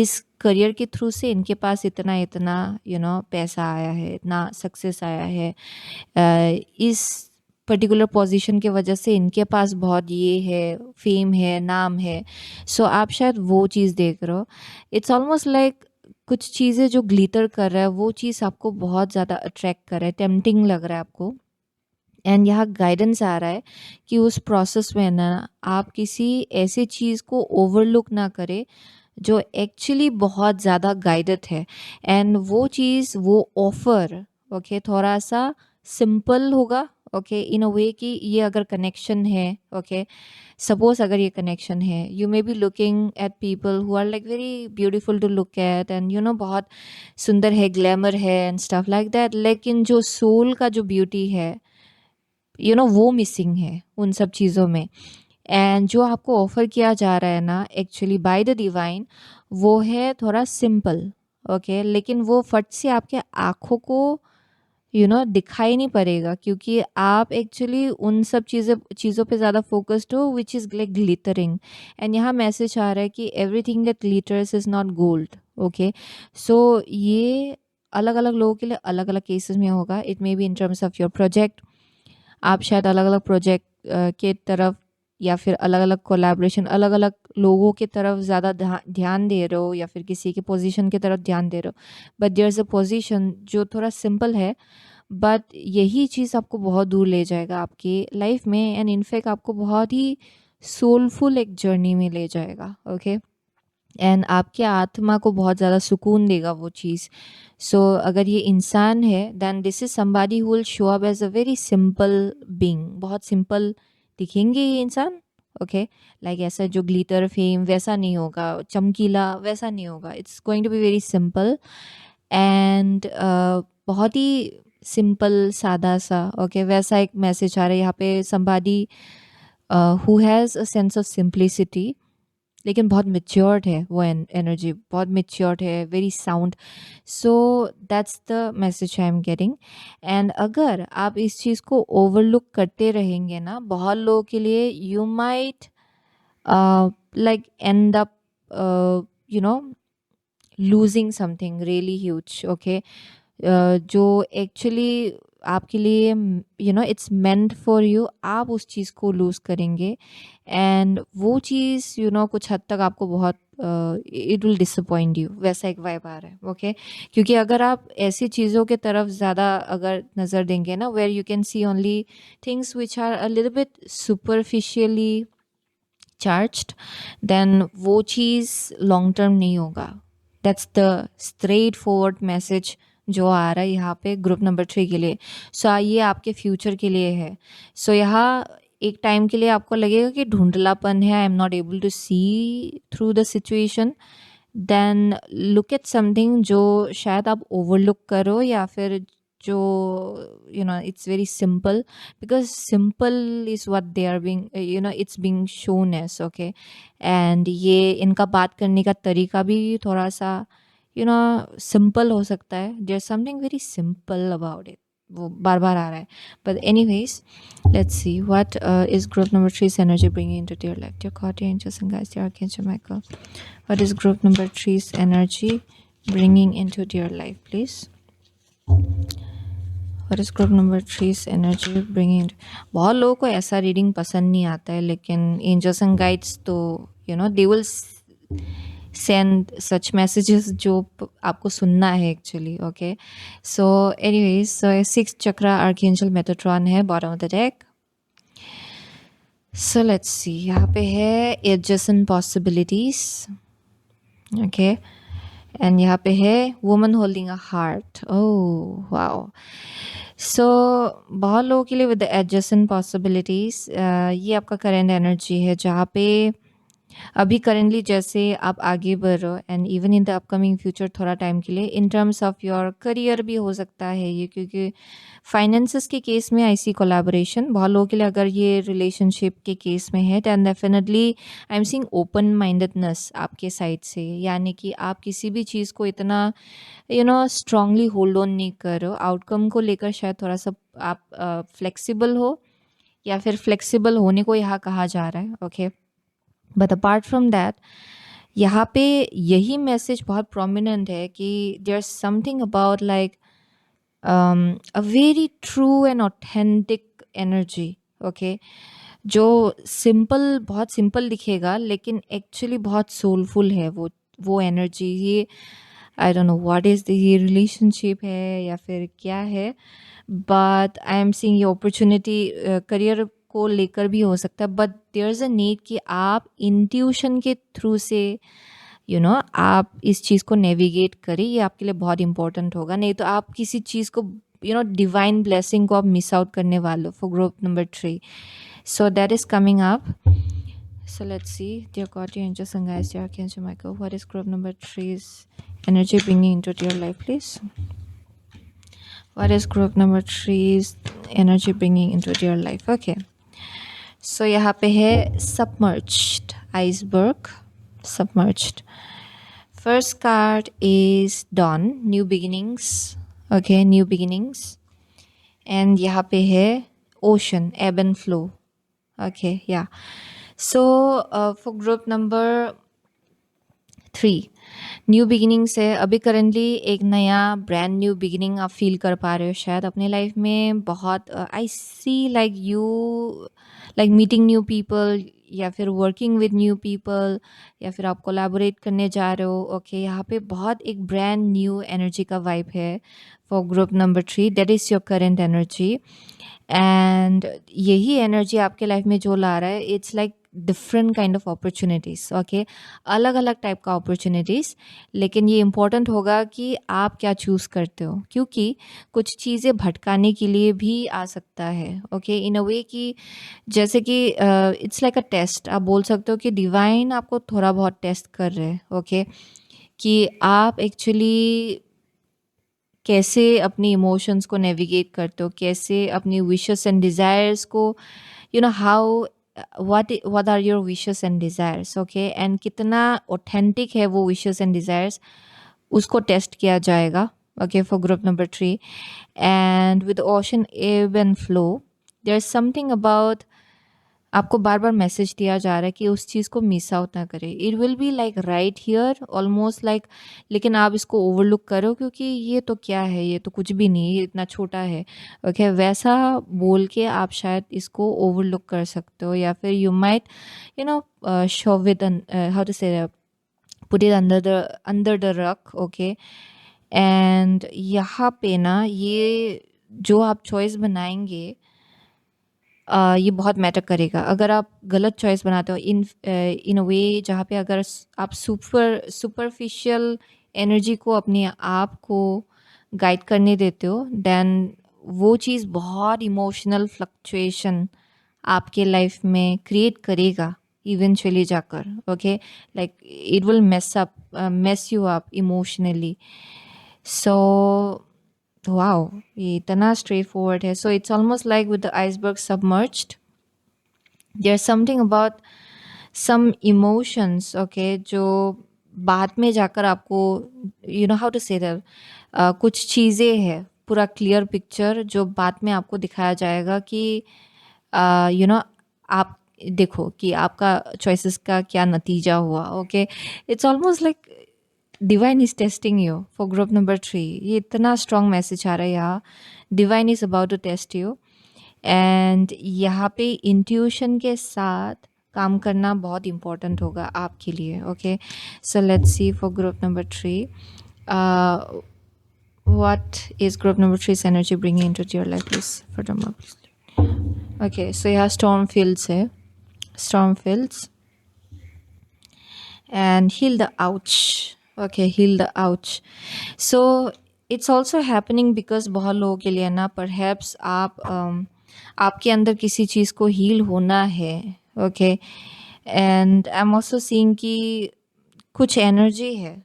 इस करियर के थ्रू से इनके पास इतना इतना यू नो पैसा आया है, इतना सक्सेस आया है, इस पर्टिकुलर पोजीशन के वजह से इनके पास बहुत ये है, फेम है, नाम है. सो आप शायद वो चीज़ देख रहे हो. इट्स ऑलमोस्ट लाइक कुछ चीज़ें जो ग्लिटर कर रहा है वो चीज़ आपको बहुत ज़्यादा अट्रैक्ट कर रहा है, टेम्पटिंग लग रहा है आपको. एंड यहाँ गाइडेंस आ रहा है कि उस प्रोसेस में ना आप किसी ऐसी चीज़ को ओवरलुक ना करें जो एक्चुअली बहुत ज़्यादा गाइडेड है. एंड वो चीज़ वो ऑफ़र ओके थोड़ा सा सिंपल होगा. ओके, इन अ वे कि ये अगर कनेक्शन है, ओके, सपोज अगर ये कनेक्शन है, you may be looking at people who are like very beautiful to look at and बहुत सुंदर है, ग्लैमर है एंड स्टफ लाइक दैट, लेकिन जो सोल का जो ब्यूटी है वो मिसिंग है उन सब चीज़ों में। एंड जो आपको ऑफर किया जा रहा है ना एक्चुअली बाय द डिवाइन, वो है थोड़ा सिंपल, ओके, लेकिन वो फट से आपके आँखों को दिखाई नहीं पड़ेगा, क्योंकि आप एक्चुअली उन सब चीज़ों पे ज़्यादा फोकस्ड हो which is like glittering. And यहाँ मैसेज आ रहा है कि everything that glitters is not gold, okay. So ये अलग अलग लोगों के लिए अलग अलग केसेस में होगा। It may be in terms of your project, आप शायद अलग अलग प्रोजेक्ट के तरफ या फिर अलग अलग कोलैबोरेशन, अलग अलग लोगों की तरफ ज़्यादा ध्यान दे रहे हो, या फिर किसी के पोजीशन की तरफ ध्यान दे रहे हो। But there is a position जो थोड़ा सिंपल है, बट यही चीज़ आपको बहुत दूर ले जाएगा आपकी लाइफ में, एंड इनफैक्ट आपको बहुत ही सोलफुल एक जर्नी में ले जाएगा, ओके। एंड आपके आत्मा को बहुत ज़्यादा सुकून देगा वो चीज़। सो अगर ये इंसान है, then this is somebody who will show up as a very simple being. बहुत सिंपल दिखेंगे ये इंसान, ओके, लाइक ऐसा जो ग्लिटर फेम वैसा नहीं होगा, चमकीला वैसा नहीं होगा। It's going to be very simple and बहुत ही सिंपल सादा सा, ओके, वैसा एक मैसेज आ रहा है यहाँ पे। Somebody who has a sense of simplicity, लेकिन बहुत मेच्योर्ड है वो एनर्जी, बहुत मेच्योर्ड है, very sound. So that's the message I am getting. And अगर आप इस चीज़ को ओवरलुक करते रहेंगे ना, बहुत लोगों के लिए you might like and up losing something really huge, okay, जो एक्चुअली आपके लिए इट्स मेंट फॉर यू, आप उस चीज़ को लूज़ करेंगे। एंड वो चीज़ कुछ हद तक आपको बहुत इट विल डिसअपॉइंट यू, वैसा एक वाइब आ रहा है, ओके। क्योंकि अगर आप ऐसी चीज़ों के तरफ ज़्यादा अगर नज़र देंगे ना, where you can see only things which are a little bit superficially charged, then वो चीज़ लॉन्ग टर्म नहीं होगा। That's the straightforward message जो आ रहा है यहाँ पे ग्रुप नंबर 3 के लिए। सो ये आपके फ्यूचर के लिए है। सो यहाँ एक टाइम के लिए आपको लगेगा कि धुंधलापन है, I am not able to see through the situation, then look at something जो शायद आप ओवरलुक करो, या फिर जो it's very simple, because simple is what they are being it's being shown as, okay। and ये इनका बात करने का तरीका भी थोड़ा सा सिंपल हो सकता है। there's something very simple about it, वो बार बार आ रहा है। but anyways, let's see what is group number 3's energy bringing into their life. Dear God, dear angels and guides, dear Archangel Michael, what is group number 3's energy bringing into their life, please? What is group number 3's energy bringing? बहुत लोगों को ऐसा रीडिंग पसंद नहीं आता है, लेकिन एंजल्स एंड गाइड्स तो they will send such messages जो आपको सुनना है actually, okay. So anyways, so 6th chakra archangel Metatron है bottom of the deck. So let's see, यहाँ पे है ages and possibilities, okay. And यहाँ पे है woman holding a heart. Oh wow. So बहुत लोगों के लिए विद द एडजस्टेंट पॉसिबिलिटीज़, ये आपका करेंट एनर्जी है, जहाँ पे अभी करेंटली जैसे आप आगे बढ़ रहे हो, and even in the upcoming future थोड़ा टाइम के लिए in terms of your career भी हो सकता है ये, क्योंकि फाइनेंसेस के केस में आई सी कोलैबोरेशन बहुत लोगों के लिए। अगर ये रिलेशनशिप के केस में है, then definitely I am seeing open mindedness आपके साइड से, यानी कि आप किसी भी चीज़ को इतना स्ट्रांगली होल्ड ऑन नहीं कर रहे हो। आउटकम को लेकर शायद थोड़ा सा आप फ्लेक्सिबल हो, या फिर फ्लेक्सिबल होने को यहाँ कहा जा रहा है, okay. But apart from that, यहाँ पे यही मैसेज बहुत प्रोमिनेंट है कि there is something about like a very true and authentic energy, okay, जो सिंपल, बहुत सिंपल दिखेगा, लेकिन एक्चुअली बहुत सोलफुल है वो एनर्जी। ये I don't know what is the, ये रिलेशनशिप है या फिर क्या है, बट आई एम सीइंग ये अपॉर्चुनिटी करियर को लेकर भी हो सकता है। But there is a need कि आप इंट्यूशन के थ्रू से आप इस चीज़ को नेविगेट करें, ये आपके लिए बहुत इंपॉर्टेंट होगा। नहीं तो आप किसी चीज़ को डिवाइन ब्लेसिंग को आप मिस आउट करने वाले हो for group number 3. So that is coming up. So let's see, dear God, dear angels and guides, dear Archangel Michael, what is group number 3's energy bringing into your life, please? What is group number 3's energy bringing into your life? Okay. So यहाँ पे है submerged, iceberg, submerged. First card is dawn, new beginnings. Okay, new beginnings. And यहाँ पे है ocean, ebb and flow. Okay, yeah. So for group number 3, new beginnings है. अभी करंटली एक नया ब्रांड न्यू बिगिनिंग आप फील कर पा रहे हो शायद अपने लाइफ में. बहुत I see like you like meeting new people, या फिर वर्किंग विद न्यू पीपल, या फिर आप कोलैबोरेट करने जा रहे हो. ओके, यहाँ पे बहुत एक ब्रांड न्यू एनर्जी का वाइब है for group number 3. That is your current energy. And यही एनर्जी आपके लाइफ में जो ला रहा है, it's like different kind of opportunities. Okay, अलग अलग टाइप का अपॉर्चुनिटीज़. लेकिन ये इम्पॉर्टेंट होगा कि आप क्या चूज़ करते हो, क्योंकि कुछ चीज़ें भटकाने के लिए भी आ सकता है. ओके, इन अ वे कि जैसे कि इट्स लाइक अ टेस्ट. आप बोल सकते हो कि डिवाइन आपको थोड़ा बहुत टेस्ट कर रहे हैं. ओके, कि आप एक्चुअली कैसे अपनी इमोशंस को नेविगेट करते हो, कैसे अपनी विशेस एंड डिज़ायर्स को how what are your wishes and desires. Okay, and कितना ऑथेंटिक है वो विशेस एंड डिज़ायर्स, उसको टेस्ट किया जाएगा. Okay, for group number 3. And with ocean ebb and flow, there's something about आपको बार बार मैसेज दिया जा रहा है कि उस चीज़ को मिस आउट ना करें. It will be like right here almost like, लेकिन आप इसको ओवरलुक करो क्योंकि ये तो क्या है, ये तो कुछ भी नहीं, ये इतना छोटा है. ओके, वैसा बोल के आप शायद इसको ओवरलुक कर सकते हो, या फिर you might shove it, how to say, put it under the rug. Okay, and यहाँ पे ना ये जो आप चॉइस बनाएंगे ये बहुत मैटर करेगा. अगर आप गलत चॉइस बनाते हो इन अ वे जहाँ पे अगर आप सुपरफिशियल एनर्जी को अपने आप को गाइड करने देते हो, देन वो चीज़ बहुत इमोशनल फ्लक्चुएशन आपके लाइफ में क्रिएट करेगा इवेंचुअली जाकर. Okay, like it will mess you up emotionally. So wow, ये इतना स्ट्रेट फॉरवर्ड है. So it's almost like with the iceberg submerged, there something about some emotions. Okay, जो बाद में जाकर आपको हाउ टू से दैट, कुछ चीज़ें हैं, पूरा क्लियर पिक्चर जो बाद में आपको दिखाया जाएगा कि आप देखो कि आपका चॉइसेस का क्या नतीजा हुआ. Okay, it's almost like divine is testing you for group number 3. ये इतना स्ट्रॉन्ग मैसेज आ रहा है यहाँ. Divine is about to test you. And यहाँ पे इंट्यूशन के साथ काम करना बहुत इम्पोर्टेंट होगा आपके लिए. Okay, so let's see for group number 3, what is group number 3's energy bringing into your life, please, for the please. Okay, so यहाँ storm fields है, storm fields, and heal the ouch. Okay, heal the ouch. So it's also happening because बहुत लोगों के लिए ना, perhaps आपके अंदर किसी चीज़ को हील होना है. Okay, and I am also seeing कि कुछ एनर्जी है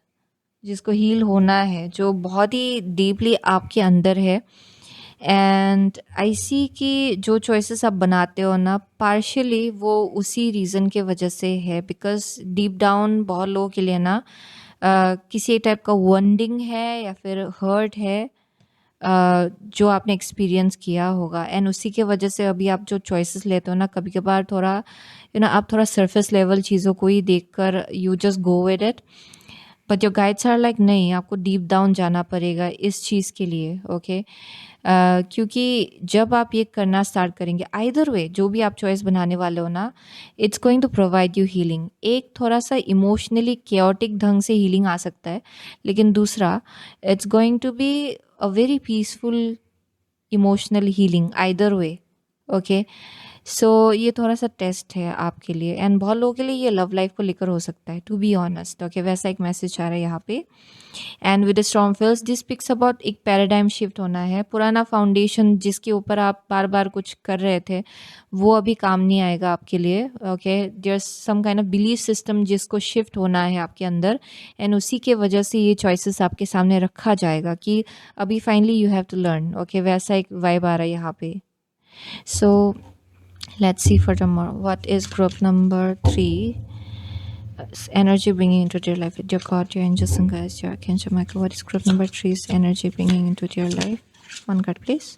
जिसको हील होना है, जो बहुत ही डीपली आपके अंदर है. एंड आई सी कि जो चॉइसेस आप बनाते हो ना, पार्शियली वो उसी रीज़न के वजह से है, बिकॉज डीप डाउन बहुत लोगों के लिए ना किसी टाइप का वंडिंग है या फिर हर्ट है जो आपने एक्सपीरियंस किया होगा. एंड उसी के वजह से अभी आप जो चॉइसेस लेते हो ना, कभी कभार थोड़ा आप थोड़ा सरफेस लेवल चीज़ों को ही देखकर you just go with it. But your guides are like नहीं, आपको डीप डाउन जाना पड़ेगा इस चीज़ के लिए. ओके, क्योंकि जब आप ये करना स्टार्ट करेंगे, आइदर वे जो भी आप चॉइस बनाने वाले हो ना, it's going to provide you healing. एक थोड़ा सा इमोशनली केओटिक ढंग से हीलिंग आ सकता है, लेकिन दूसरा it's going to be a very peaceful emotional healing either way. Okay, so ये थोड़ा-सा टेस्ट है आपके लिए एंड बहुत लोगों के लिए ये लव लाइफ़ को लेकर हो सकता है, टू बी ऑनेस्ट, ओके? वैसा एक मैसेज आ रहा है यहाँ पे। And with strong feels this speaks about एक पैराडाइम शिफ्ट होना है। पुराना फाउंडेशन जिसके ऊपर आप बार-बार कुछ कर रहे थे, वो अभी काम नहीं आएगा आपके लिए, okay? There is some kind of belief system जिसको शिफ्ट होना है आपके अंदर एंड उसी के वजह से ये चॉइसेस आपके सामने रखा जाएगा कि अभी finally you have to learn, okay? वैसा एक वाइब आ रहा है यहाँ पे। सो let's see furthermore what is group number 3 energy bringing into their life with your god, your angels and guides, your archangel Michael. What is group number 3's energy bringing into your life? One card please.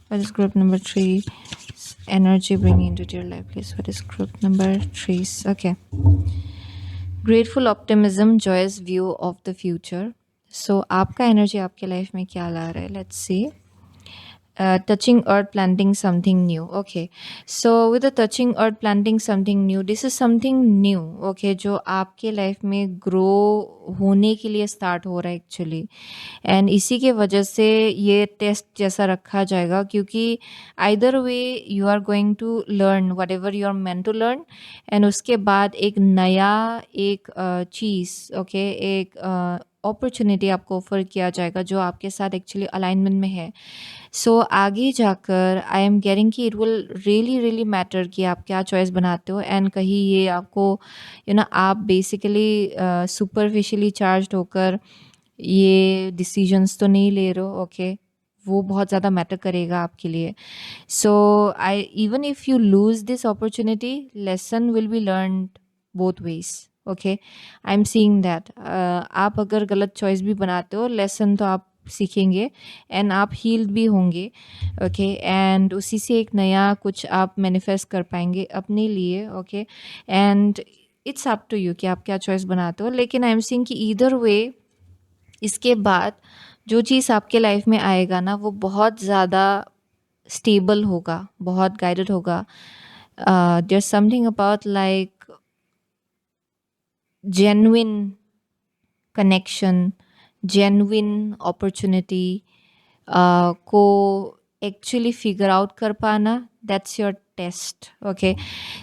What is group number 3's energy bringing into your life please? What is group number 3's? Okay, grateful optimism, joyous view of the future. So आपका energy आपके life में क्या ला रहा है? Let's see. Touching earth, planting something new. Okay, so with the touching earth, planting something new, this is something new, okay, जो आपके लाइफ में ग्रो होने के लिए स्टार्ट हो रहा है एक्चुअली एंड इसी के वजह से ये टेस्ट जैसा रखा जाएगा क्योंकि either way you are going to learn whatever you are meant to learn and उसके बाद एक नया एक चीज़, ओके, एक अपॉर्चुनिटी आपको ऑफर किया जाएगा जो आपके साथ एक्चुअली अलाइनमेंट में है। सो आगे जाकर आई एम गेटिंग कि इट विल रियली मैटर कि आप क्या चॉइस बनाते हो एंड कहीं ये आपको आप बेसिकली सुपरफिशियली चार्ज होकर ये डिसीजंस तो नहीं ले रहे हो, ओके? वो बहुत ज़्यादा मैटर करेगा आपके लिए। So I even if you lose this opportunity, lesson will be learned both ways, okay? I am seeing that आप अगर गलत चॉइस भी बनाते हो, लेसन तो आप सीखेंगे एंड आप हील्ड भी होंगे, ओके? एंड उसी से एक नया कुछ आप मैनिफेस्ट कर पाएंगे अपने लिए, okay? And it's up to you कि आप क्या चॉइस बनाते हो, लेकिन आई एम सीइंग कि ईदर वे इसके बाद जो चीज़ आपके लाइफ में आएगा ना वो बहुत ज़्यादा स्टेबल होगा, बहुत गाइडेड होगा। There something about like genuine connection, genuine opportunity को एक्चुअली फिगर आउट कर पाना, that's your test, okay?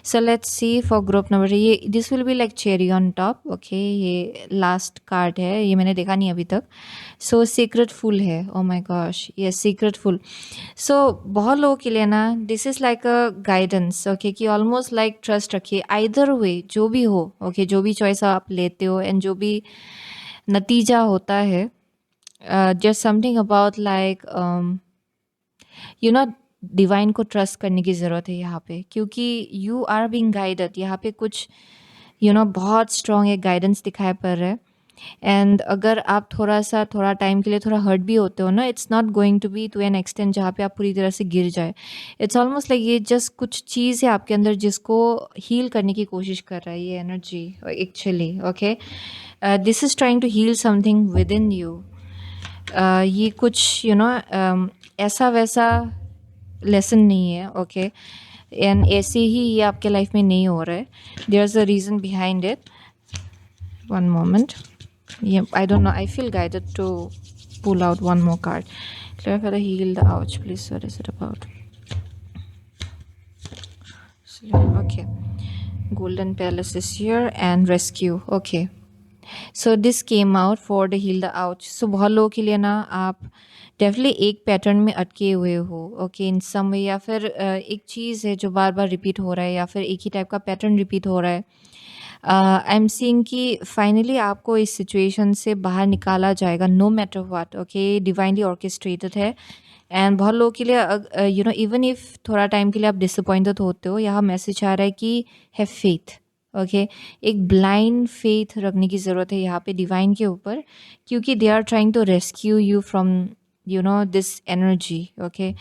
So let's see for group number, ये this will be like cherry on top, okay? ये लास्ट कार्ड है, ये मैंने देखा नहीं अभी तक। सो सीक्रेट फुल है, ओ माय गॉश, ये सीक्रेट फुल। सो बहुत लोगों के लिए ना this is like a guidance, okay, कि ऑलमोस्ट लाइक ट्रस्ट रखिए आइदर वे जो भी हो, ओके? जो भी चॉइस आप लेते हो एंड जो भी नतीजा होता है, just something about like divine को ट्रस्ट करने की ज़रूरत है यहाँ पे क्योंकि यू आर बीइंग गाइडेड। यहाँ पे कुछ बहुत स्ट्रॉन्ग एक गाइडेंस दिखाई पड़ रहा है एंड अगर आप थोड़ा टाइम के लिए थोड़ा हर्ट भी होते हो ना, it's not going to be to an extent जहाँ पे आप पूरी तरह से गिर जाए। इट्स ऑलमोस्ट लाइक ये जस्ट कुछ चीज़ है आपके अंदर जिसको हील करने की कोशिश कर रहा है ये energy actually, okay? This is trying to heal something within you. ये कुछ ऐसा वैसा लेसन नहीं है, ओके? एंड ऐसे ही ये आपके लाइफ में नहीं हो रहा है, there is a reason behind it. One moment, ये I don't know, I feel guided to pull out one more card. Clear for the heal the ouch please. What is it about? Okay, golden palace is here and rescue, okay? So this came out for the heal the ouch. So बहुत लोगों के लिए ना आप डेफिनेटली एक पैटर्न में अटके हुए हो, ओके, इन सम वे, या फिर एक चीज़ है जो बार बार रिपीट हो रहा है या फिर एक ही टाइप का पैटर्न रिपीट हो रहा है। आई एम सीइंग कि फाइनली आपको इस सिचुएशन से बाहर निकाला जाएगा no matter what, okay? Divinely orchestrated है एंड बहुत लोगों के लिए इवन इफ थोड़ा टाइम के लिए आप डिसअपॉइंटेड होते हो, यहाँ मैसेज आ रहा है कि हैव फेथ, ओके? एक ब्लाइंड फेथ रखने की ज़रूरत है यहाँ पे डिवाइन के ऊपर क्योंकि they are trying to rescue you from this energy, okay,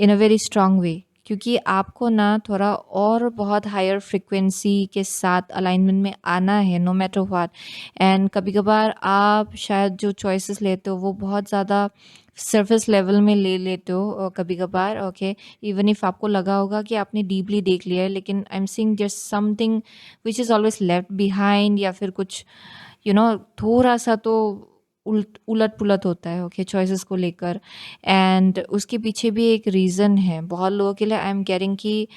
in a very strong way क्योंकि आपको ना थोड़ा और बहुत हायर फ्रिक्वेंसी के साथ अलाइनमेंट में आना है नो मैटर व्हाट। एंड कभी कभार आप शायद जो चॉइसेस लेते हो वो बहुत ज़्यादा सरफेस लेवल में ले लेते हो कभी कभार, ओके? इवन इफ आपको लगा होगा कि आपने डीपली देख लिया है, लेकिन I am seeing just something which is always left behind या फिर कुछ थोड़ा सा तो उलट पुलट होता है, ओके, चॉइसेस को लेकर। एंड उसके पीछे भी एक रीज़न है बहुत लोगों के लिए। आई एम गेटिंग कि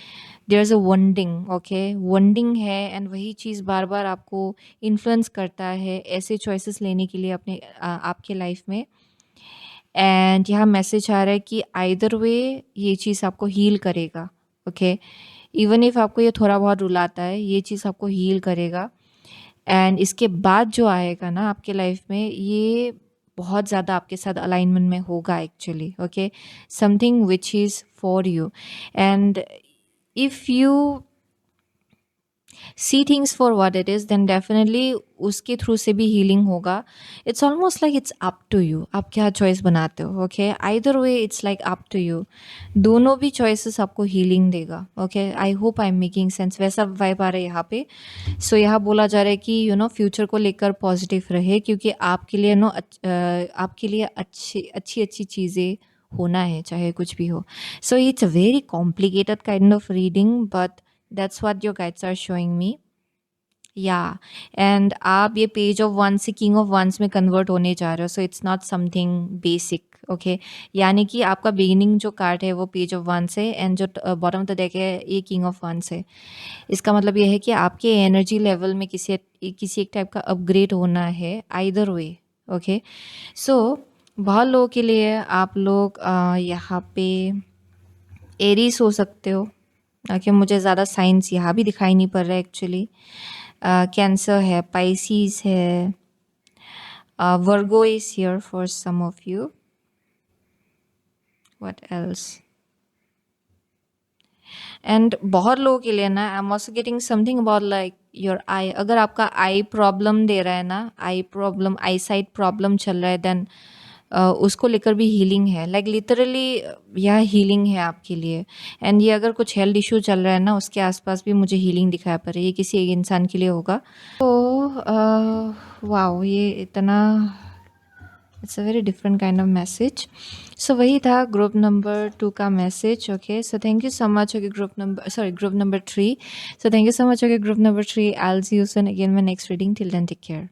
there is a wounding, okay, wounding है एंड वही चीज़ बार बार आपको इन्फ्लुएंस करता है ऐसे चॉइसेस लेने के लिए अपने आपके लाइफ में। एंड यहाँ मैसेज आ रहा है कि आइदर वे ये चीज़ आपको हील करेगा, ओके, इवन इफ आपको ये थोड़ा बहुत रुलाता है, ये चीज़ आपको हील करेगा। एंड इसके बाद जो आएगा ना आपके लाइफ में, ये बहुत ज़्यादा आपके साथ अलाइनमेंट में होगा actually, okay, something which is for you. And if you see things for what it is, then definitely उसके थ्रू से भी हीलिंग होगा। It's almost like it's up to you, आप क्या चॉइस बनाते हो, okay, either way it's like up to you. दोनों भी चॉइसेस आपको हीलिंग देगा, okay. I hope I am making sense, वैसा वाइब आ रहा है यहाँ पे। सो यहाँ बोला जा रहा है कि फ्यूचर को लेकर पॉजिटिव रहे, क्योंकि आपके लिए आपके लिए अच्छी अच्छी अच्छी चीज़ें होना है, चाहे कुछ भी हो। So it's a very complicated kind of reading, but that's what your guides are showing me. Yeah, and आप ये पेज ऑफ वन से किंग ऑफ वंस में कन्वर्ट होने जा रहे हो, so it's not something basic, okay. यानी कि आपका बिगिनिंग जो कार्ड है वो पेज ऑफ वन से, एंड जो बॉटम ऑफ द डेक है ये किंग ऑफ वन से। इसका मतलब ये है कि आपके एनर्जी लेवल में किसी एक टाइप का अपग्रेड होना है, आइदर वे, ओके। सो बहुत लोगों के लिए आप लोग यहाँ पे एरीज हो सकते हो, कि मुझे ज़्यादा साइंस यहाँ भी दिखाई नहीं पड़ रहा है एक्चुअली। कैंसर है, पाइसीज है, Virgo is here for some of you. What else? And बहुत लोगों के लिए ना, I am also getting something about like your eye. अगर आपका आई प्रॉब्लम दे रहा है ना, eye problem, eye sight problem चल रहा है, देन उसको लेकर भी हीलिंग है, लाइक लिटरली यह हीलिंग है आपके लिए। एंड ये अगर कुछ हेल्थ इशू चल रहा है ना, उसके आसपास भी मुझे हीलिंग दिखाई पड़ रही है, ये किसी एक इंसान के लिए होगा। तो वाओ, ये इतना, it's a very different kind of message. So वही था ग्रुप नंबर 2 का message, okay. So thank you so much, okay, group number 3। So thank you so much, okay, group number 3। I will see you soon again my next reading. Till then take care.